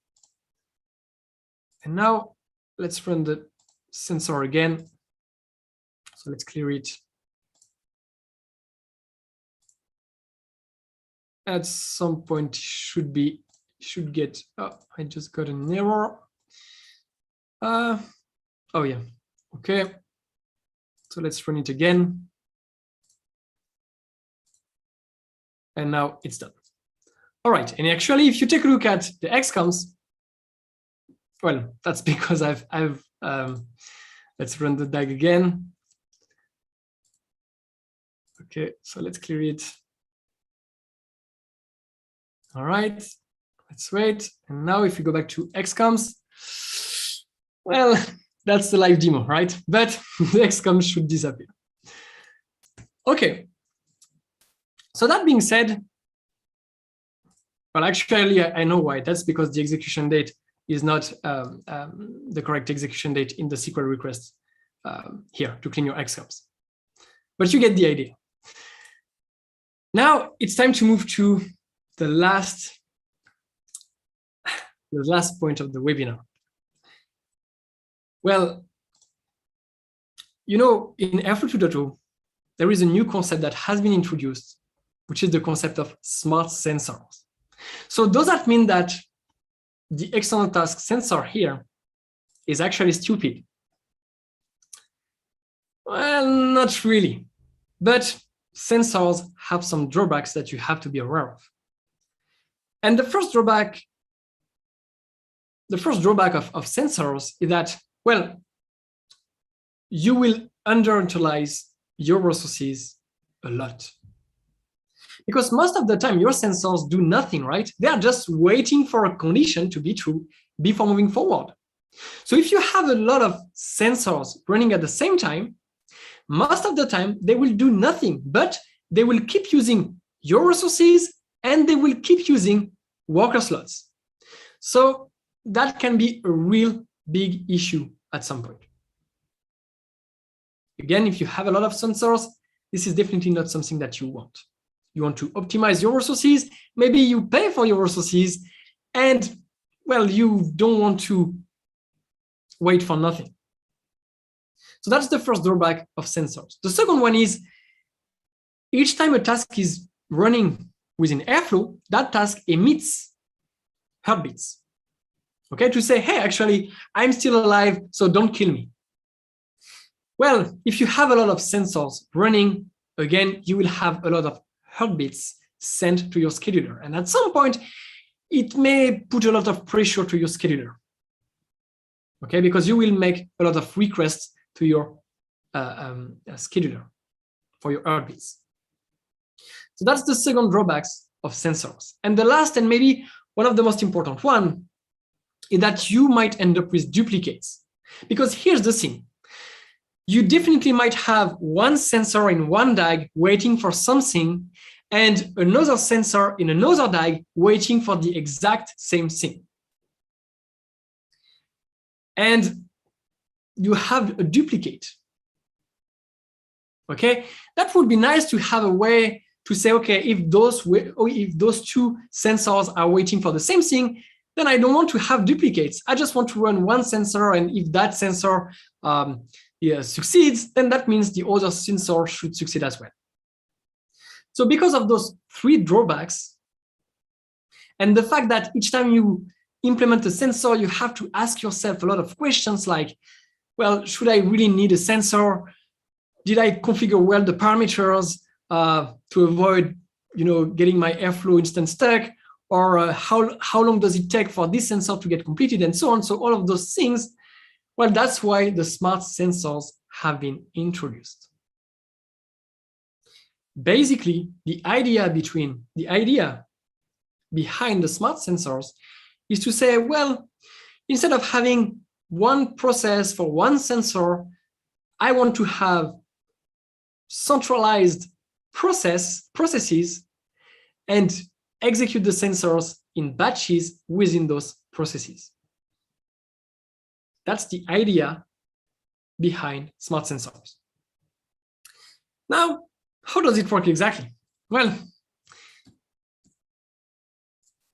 And now let's run the sensor again. So let's clear it. At some point should get, oh, I just got an error. Oh yeah, okay. So let's run it again. And now it's done. All right, and actually, if you take a look at the XComs, well, that's because let's run the DAG again. Okay, so let's clear it. All right, let's wait. And now if we go back to XComs, well, that's the live demo, right? But the XComs should disappear. Okay. So that being said, well, actually, I know why. That's because the execution date is not the correct execution date in the SQL request here to clean your XComs. But you get the idea. Now it's time to move to the last point of the webinar. Well, you know, in Airflow 2.0, there is a new concept that has been introduced, which is the concept of smart sensors. So does that mean that the external task sensor here is actually stupid? Well, not really, but sensors have some drawbacks that you have to be aware of. And the first drawback of sensors is that, well, you will underutilize your resources a lot. Because most of the time, your sensors do nothing, right? They are just waiting for a condition to be true before moving forward. So if you have a lot of sensors running at the same time, most of the time, they will do nothing, but they will keep using your resources and they will keep using worker slots. So that can be a real big issue at some point. Again, if you have a lot of sensors, this is definitely not something that you want. You want to optimize your resources. Maybe you pay for your resources and, well, you don't want to wait for nothing. So that's the first drawback of sensors. The second one is each time a task is running within Airflow, that task emits heartbeats. Okay, to say, hey, actually, I'm still alive, so don't kill me. Well, if you have a lot of sensors running, again, you will have a lot of heartbeats sent to your scheduler. And at some point, it may put a lot of pressure to your scheduler. Okay, because you will make a lot of requests to your scheduler for your heartbeats. So that's the second drawbacks of sensors. And the last, and maybe one of the most important one, is that you might end up with duplicates. Because here's the thing. You definitely might have one sensor in one DAG waiting for something and another sensor in another DAG waiting for the exact same thing. And you have a duplicate. Okay, that would be nice to have a way to say, okay, if those two sensors are waiting for the same thing, then I don't want to have duplicates. I just want to run one sensor, and if that sensor succeeds, then that means the other sensor should succeed as well. So because of those three drawbacks, and the fact that each time you implement a sensor, you have to ask yourself a lot of questions like, well, should I really need a sensor? Did I configure well the parameters to avoid, getting my Airflow instance stuck? Or how long does it take for this sensor to get completed, and so on? So all of those things, well, that's why the smart sensors have been introduced. Basically, the idea behind the smart sensors is to say, well, instead of having one process for one sensor, I want to have centralized processes and execute the sensors in batches within those processes. That's the idea behind smart sensors. Now, how does it work exactly? Well,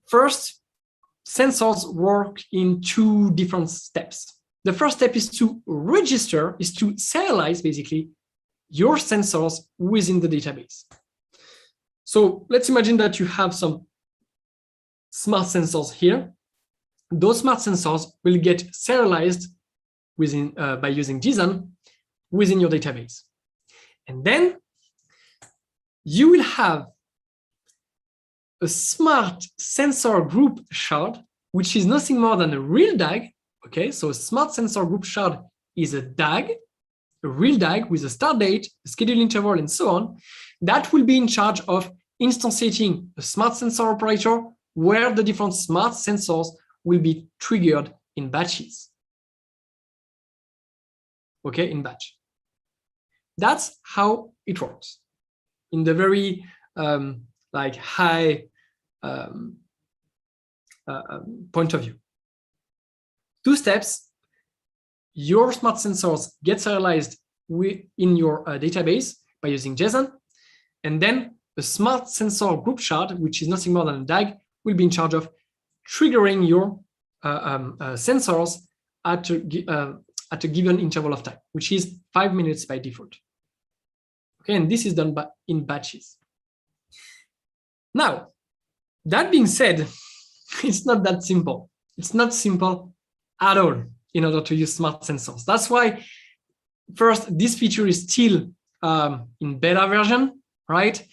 first, sensors work in two different steps. The first step is to register, is to serialize basically your sensors within the database. So let's imagine that you have some smart sensors here. Those smart sensors will get serialized within by using JSON within your database. And then you will have a smart sensor group shard, which is nothing more than a real DAG. Okay, so a smart sensor group shard is a DAG, a real DAG with a start date, a schedule interval, and so on. That will be in charge of instantiating a smart sensor operator where the different smart sensors will be triggered in batches. Okay, in batch. That's how it works in the very like high point of view. Two steps: your smart sensors get serialized in your database by using JSON, and then a smart sensor group shard, which is nothing more than a DAG, will be in charge of triggering your sensors at a given interval of time, which is 5 minutes by default. Okay, and this is done in batches. Now, that being said, it's not that simple. It's not simple at all in order to use smart sensors. That's why, first, this feature is still in beta version, right?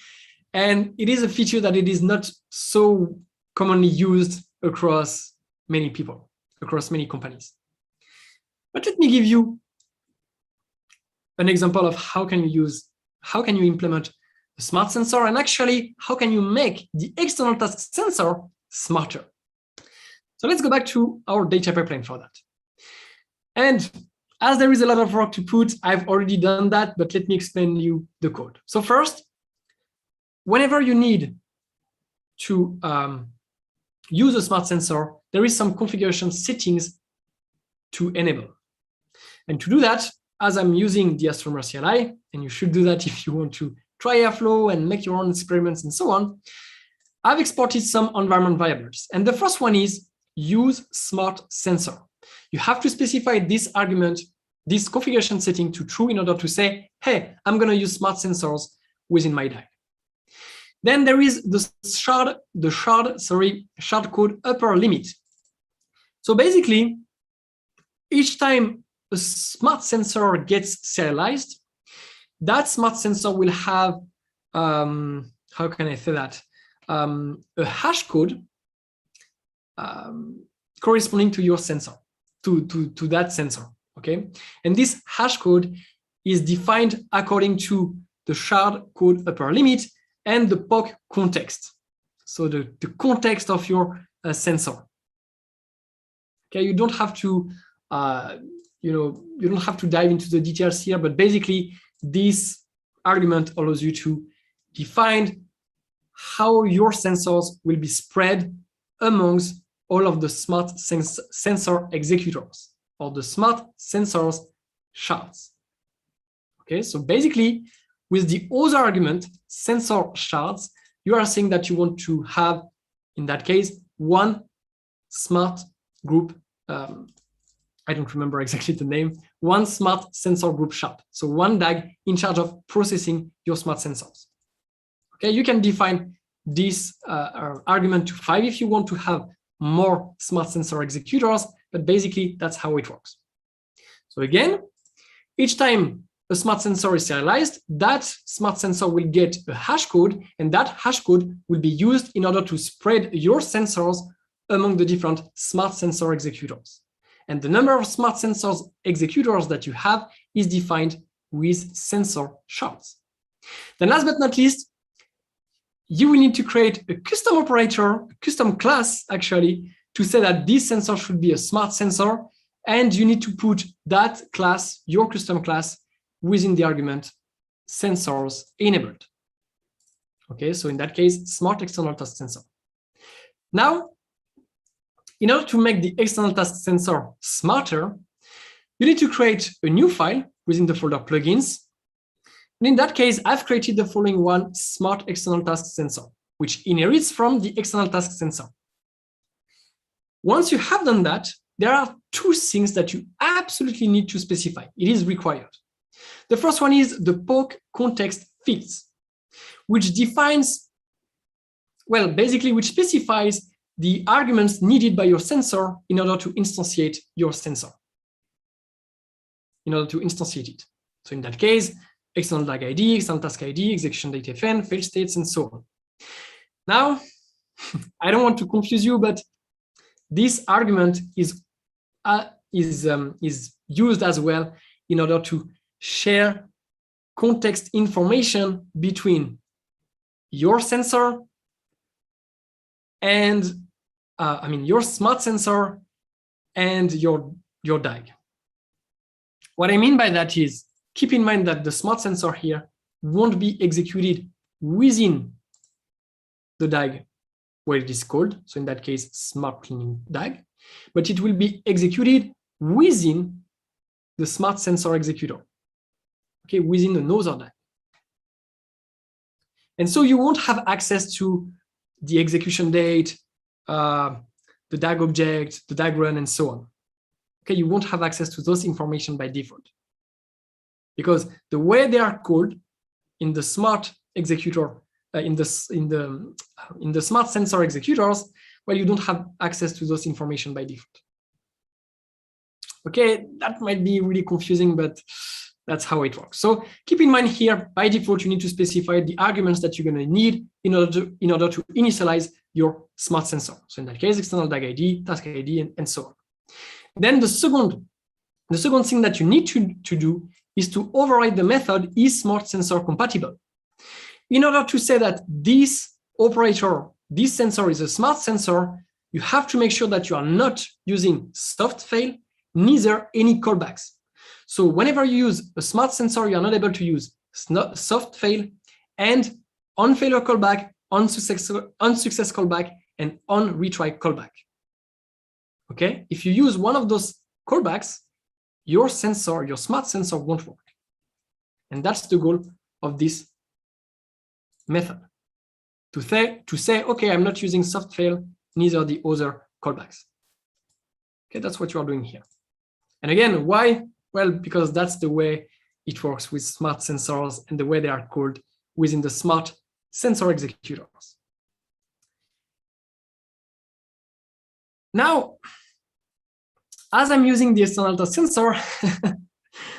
And it is a feature that it is not so commonly used across many people, across many companies. But let me give you an example of how can you implement a smart sensor, and actually how can you make the external task sensor smarter. So let's go back to our data pipeline for that. And as there is a lot of work to put, I've already done that, but let me explain you the code. So first, whenever you need to use a smart sensor, there is some configuration settings to enable. And to do that, as I'm using the Astronomer CLI, and you should do that if you want to try Airflow and make your own experiments and so on, I've exported some environment variables. And the first one is use smart sensor. You have to specify this argument, this configuration setting to true in order to say, hey, I'm going to use smart sensors within my DAG. Then there is the shard code upper limit. So basically, each time a smart sensor gets serialized, that smart sensor will have, how can I say that, a hash code corresponding to your sensor, to that sensor, okay? And this hash code is defined according to the shard code upper limit and the POC context. So the context of your sensor. Okay, you don't have to, you don't have to dive into the details here, but basically this argument allows you to define how your sensors will be spread amongst all of the smart sensor executors or the smart sensors shards. Okay, so basically with the other argument, sensor shards, you are saying that you want to have, in that case, one smart group, I don't remember exactly the name, one smart sensor group shard. So one DAG in charge of processing your smart sensors. Okay, you can define this argument to 5 if you want to have more smart sensor executors, but basically that's how it works. So again, each time a smart sensor is serialized, that smart sensor will get a hash code, and that hash code will be used in order to spread your sensors among the different smart sensor executors. And the number of smart sensors executors that you have is defined with sensor shards. Then last but not least, you will need to create a custom operator, a custom class actually, to say that this sensor should be a smart sensor, and you need to put that class, your custom class, within the argument sensors enabled. Okay, so in that case, smart external task sensor. Now, in order to make the external task sensor smarter, you need to create a new file within the folder plugins. And in that case, I've created the following one, smart external task sensor, which inherits from the external task sensor. Once you have done that, there are two things that you absolutely need to specify. It is required. The first one is the poke context fields, which defines, well, basically, which specifies the arguments needed by your sensor in order to instantiate your sensor, in order to instantiate it. So in that case, external DAG ID, external task ID, execution date FN, fail states, and so on. Now, I don't want to confuse you, but this argument is used as well in order to share context information between your sensor and your smart sensor and your DAG. What I mean by that is, keep in mind that the smart sensor here won't be executed within the DAG where it is called, so in that case, smart cleaning DAG, but it will be executed within the smart sensor executor, okay, within another DAG. And so you won't have access to the execution date, the DAG object, the DAG run, and so on. Okay, you won't have access to those information by default, because the way they are called in the smart executor, in the smart sensor executors, well, you don't have access to those information by default. Okay, that might be really confusing, but that's how it works. So keep in mind here, by default, you need to specify the arguments that you're going to need in order to initialize your smart sensor. So in that case, external DAG ID, task ID, and so on. Then the second thing that you need to do is to override the method is smart sensor compatible. In order to say that this operator, this sensor is a smart sensor, you have to make sure that you are not using soft fail, neither any callbacks. So whenever you use a smart sensor, you are not able to use soft fail and on failure callback, on success callback, and on retry callback. Okay, if you use one of those callbacks, your sensor, your smart sensor won't work. And that's the goal of this method, to say, okay, I'm not using soft fail, neither the other callbacks. Okay, that's what you are doing here. And again, why? Well, because that's the way it works with smart sensors and the way they are called within the smart sensor executors. Now, as I'm using the external task sensor,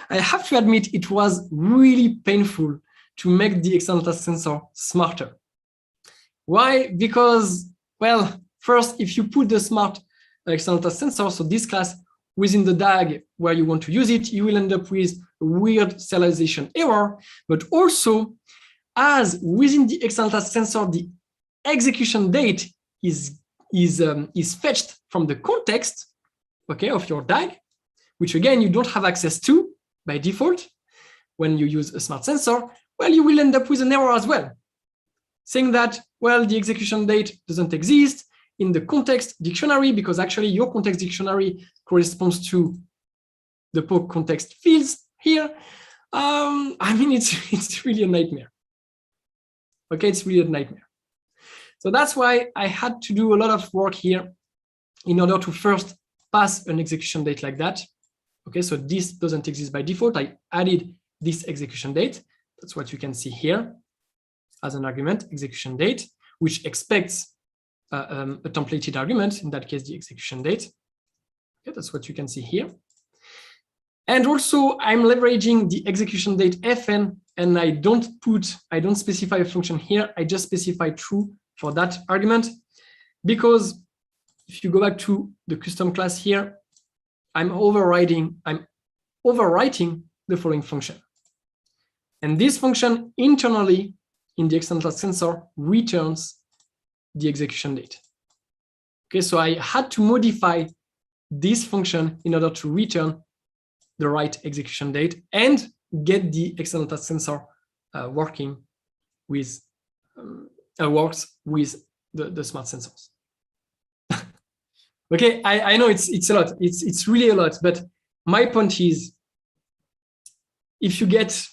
I have to admit it was really painful to make the external task sensor smarter. Why? Because, well, first, if you put the smart external task sensor, so this class, within the DAG where you want to use it, you will end up with a weird serialization error, but also as within the external task sensor, the execution date is fetched from the context, okay, of your DAG, which again, you don't have access to by default when you use a smart sensor, well, you will end up with an error as well, saying that, well, the execution date doesn't exist in the context dictionary, because actually your context dictionary corresponds to the poke context fields here. I mean, it's really a nightmare. Okay, it's really a nightmare. So that's why I had to do a lot of work here in order to first pass an execution date like that. Okay, so this doesn't exist by default. I added this execution date. That's what you can see here as an argument, execution date, which expects a templated argument, in that case, the execution date. Okay, that's what you can see here. And also, I'm leveraging the execution date FN, and I don't specify a function here. I just specify true for that argument, because if you go back to the custom class here, I'm overwriting the following function. And this function internally in the external task sensor returns the execution date. Okay, so I had to modify this function in order to return the right execution date and get the external task sensor working with works with the smart sensors. Okay, I know it's a lot. It's really a lot, but my point is, if you get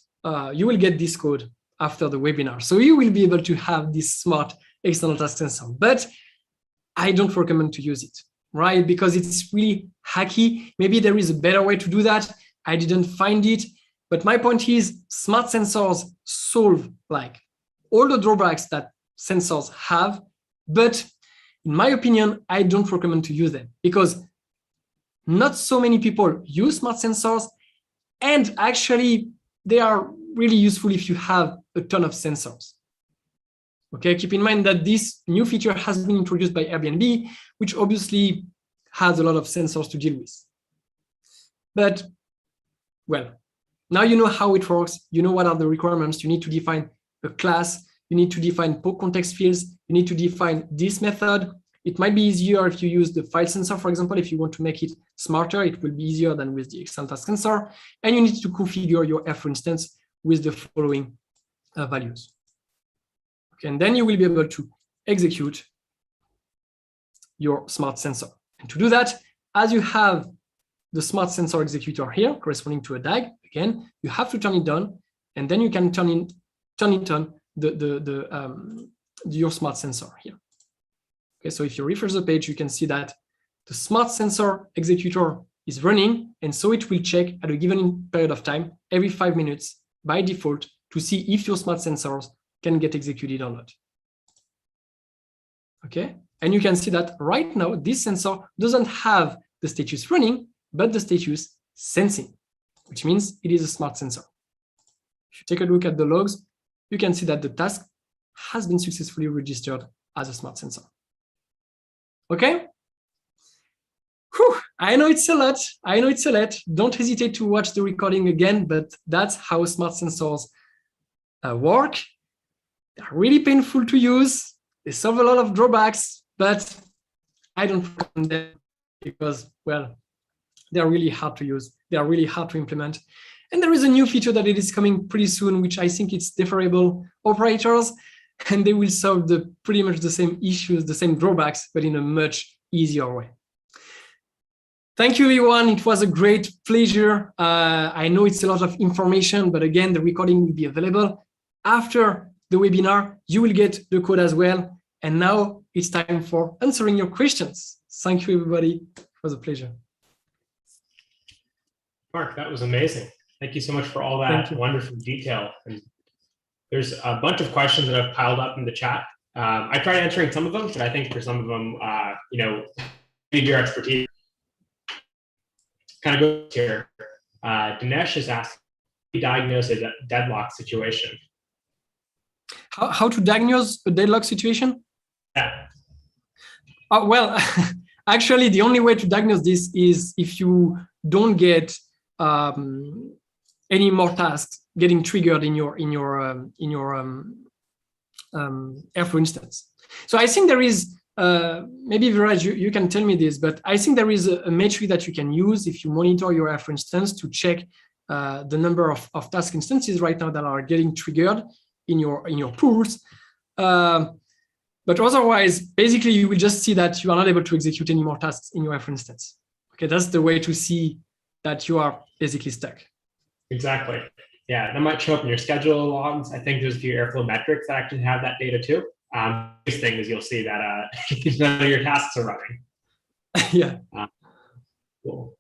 you will get this code after the webinar. So you will be able to have this smart external task sensor, but I don't recommend to use it, right? Because it's really hacky. Maybe there is a better way to do that. I didn't find it. But my point is smart sensors solve like all the drawbacks that sensors have. But in my opinion, I don't recommend to use them because not so many people use smart sensors. And actually, they are really useful if you have a ton of sensors. Okay, keep in mind that this new feature has been introduced by Airbnb, which obviously has a lot of sensors to deal with. But, well, now you know how it works. You know what are the requirements. You need to define a class. You need to define poke context fields. You need to define this method. It might be easier if you use the file sensor, for example. If you want to make it smarter, it will be easier than with the external task sensor. And you need to configure your F, for instance, with the following values. Okay, and then you will be able to execute your smart sensor. And to do that, as you have the smart sensor executor here corresponding to a DAG, again, you have to turn it on, and then you can turn it on your smart sensor here. Okay, so if you refresh the page, you can see that the smart sensor executor is running, and so it will check at a given period of time, every 5 minutes by default, to see if your smart sensors can get executed or not. Okay, and you can see that right now, this sensor doesn't have the status running, but the status sensing, which means it is a smart sensor. If you take a look at the logs, you can see that the task has been successfully registered as a smart sensor. Okay? Whew, I know it's a lot. I know it's a lot. Don't hesitate to watch the recording again, but that's how smart sensors work. They're really painful to use. They solve a lot of drawbacks, but I don't recommend them because, well, they're really hard to use. They are really hard to implement. And there is a new feature that it is coming pretty soon, which I think it's deferrable operators, and they will solve pretty much the same issues, the same drawbacks, but in a much easier way. Thank you, everyone. It was a great pleasure. I know it's a lot of information, but again, the recording will be available after the webinar. You will get the code as well. And now it's time for answering your questions. Thank you, everybody. It was a pleasure. Mark, that was amazing. Thank you so much for all that wonderful detail. And there's a bunch of questions that have piled up in the chat. I tried answering some of them, but I think for some of them, you know, need your expertise. Kind of goes here. Dinesh is asking, how do you diagnose a deadlock situation? How to diagnose a deadlock situation? Yeah. Well, actually, the only way to diagnose this is if you don't get any more tasks getting triggered in your Airflow instance. So I think there is maybe Viraj, you can tell me this, but I think there is a metric that you can use if you monitor your Airflow instance to check the number of task instances right now that are getting triggered in your pools. But otherwise, basically, you will just see that you are not able to execute any more tasks in your Airflow instance. Okay, that's the way to see that you are basically stuck. Exactly. Yeah, that might show up in your schedule logs. I think there's a few Airflow metrics that actually have that data too. Biggest thing is you'll see that none of your tasks are running. Yeah. Cool.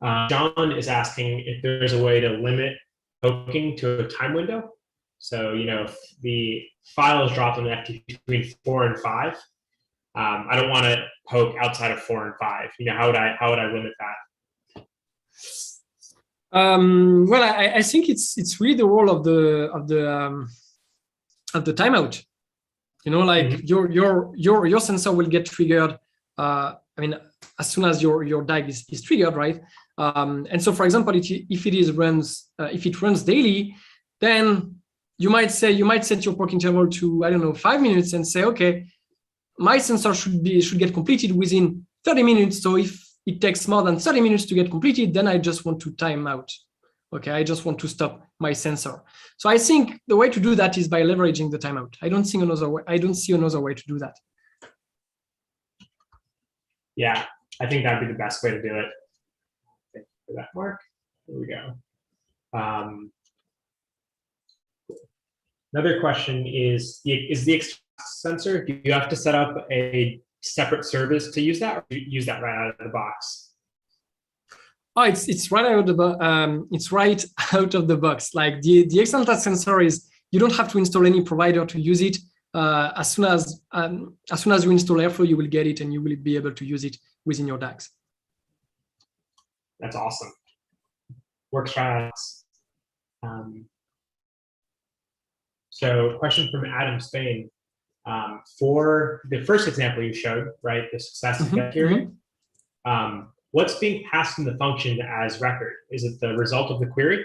John is asking if there's a way to limit poking to a time window. So, you know, if the file is dropped on an FTP between 4 and 5, I don't want to poke outside of 4 and 5. You know, how would I limit that? Well, I think it's really the role of the timeout. You know, like your sensor will get triggered. I mean, as soon as your DAG is triggered, right? And so, for example, if it runs daily, then you might set your poke interval to, I don't know, 5 minutes and say, okay, my sensor should get completed within 30 minutes. So if it takes more than 30 minutes to get completed, then I just want to time out. Okay, I just want to stop my sensor. So I think the way to do that is by leveraging the timeout. I don't see another way to do that. Yeah, I think that'd be the best way to do it. Thank you for that, Mark. Here we go. Another question is the extract sensor, do you have to set up a separate service to use that, or do you use that right out of the box? Oh, it's right out of the it's right out of the box. Like the external task sensor is, you don't have to install any provider to use it. As soon as you install Airflow, you will get it and you will be able to use it within your DAGs. That's awesome. Works right out. So, question from Adam Spain. For the first example you showed, right, the success criteria, what's being passed in the function as record? Is it the result of the query?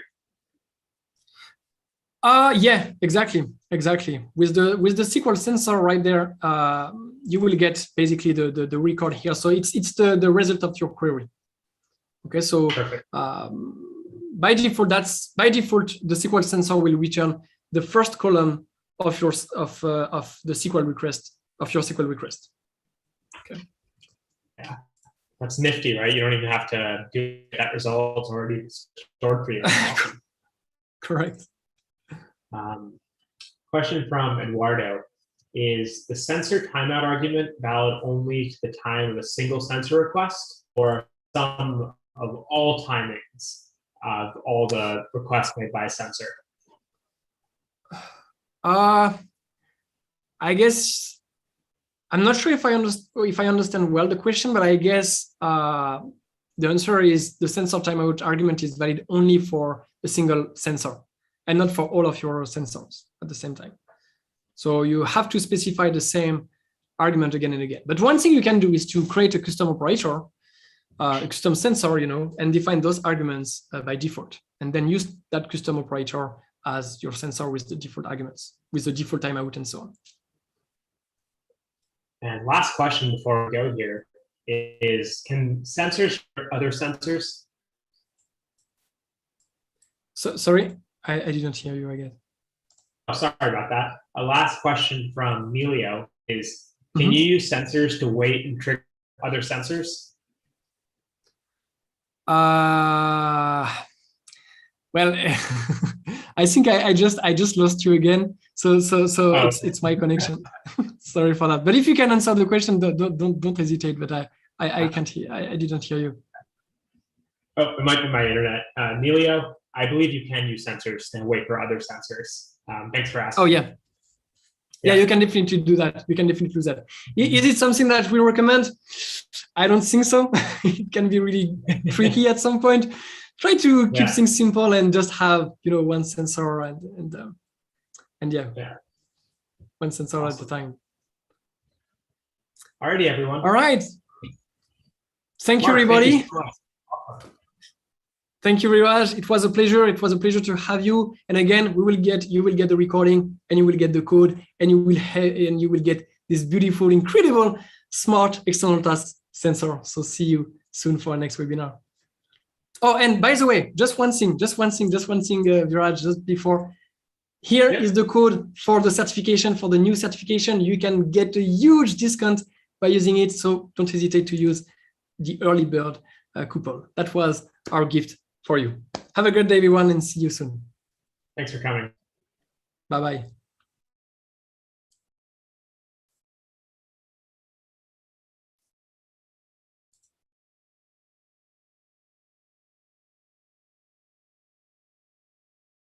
Yeah, exactly. With the SQL sensor right there, you will get basically the record here. So it's the result of your query. Okay, so by default, the SQL sensor will return the first column of your the SQL request of your SQL request. Okay. Yeah, that's nifty, right? You don't even have to do that result already stored for you. Correct. Question from Eduardo: is the sensor timeout argument valid only to the time of a single sensor request, or some of all timings of all the requests made by a sensor? I guess I'm not sure if I understand well the question, but I guess the answer is the sensor timeout argument is valid only for a single sensor and not for all of your sensors at the same time. So you have to specify the same argument again and again. But one thing you can do is to create a custom operator, a custom sensor, and define those arguments by default, and then use that custom operator as your sensor with the default arguments, with the default timeout and so on. And last question before we go here is, can sensors share other sensors? So, sorry, I didn't hear you again. Oh, sorry about that. A last question from Melio is, can you use sensors to wait and trigger other sensors? Well, I think I just lost you again. So it's my connection. Sorry for that. But if you can answer the question, don't hesitate. But I can't hear. I didn't hear you. Oh, it might be my internet. Melio, I believe you can use sensors and wait for other sensors. Thanks for asking. Oh yeah. Yeah, you can definitely do that. You can definitely do that. Is it something that we recommend? I don't think so. It can be really tricky at some point. Try to keep things simple and just have one sensor and one sensor at a time. Alrighty, everyone. All right. Thank you, everybody. Thank you very much. It was a pleasure. It was a pleasure to have you. And again, you will get the recording, and you will get the code, and you will get this beautiful, incredible, smart external task sensor. So see you soon for our next webinar. Oh, and by the way, just one thing, Viraj, just before. Here is the code for the certification, for the new certification. You can get a huge discount by using it. So don't hesitate to use the early bird coupon. That was our gift for you. Have a great day, everyone, and see you soon. Thanks for coming. Bye-bye.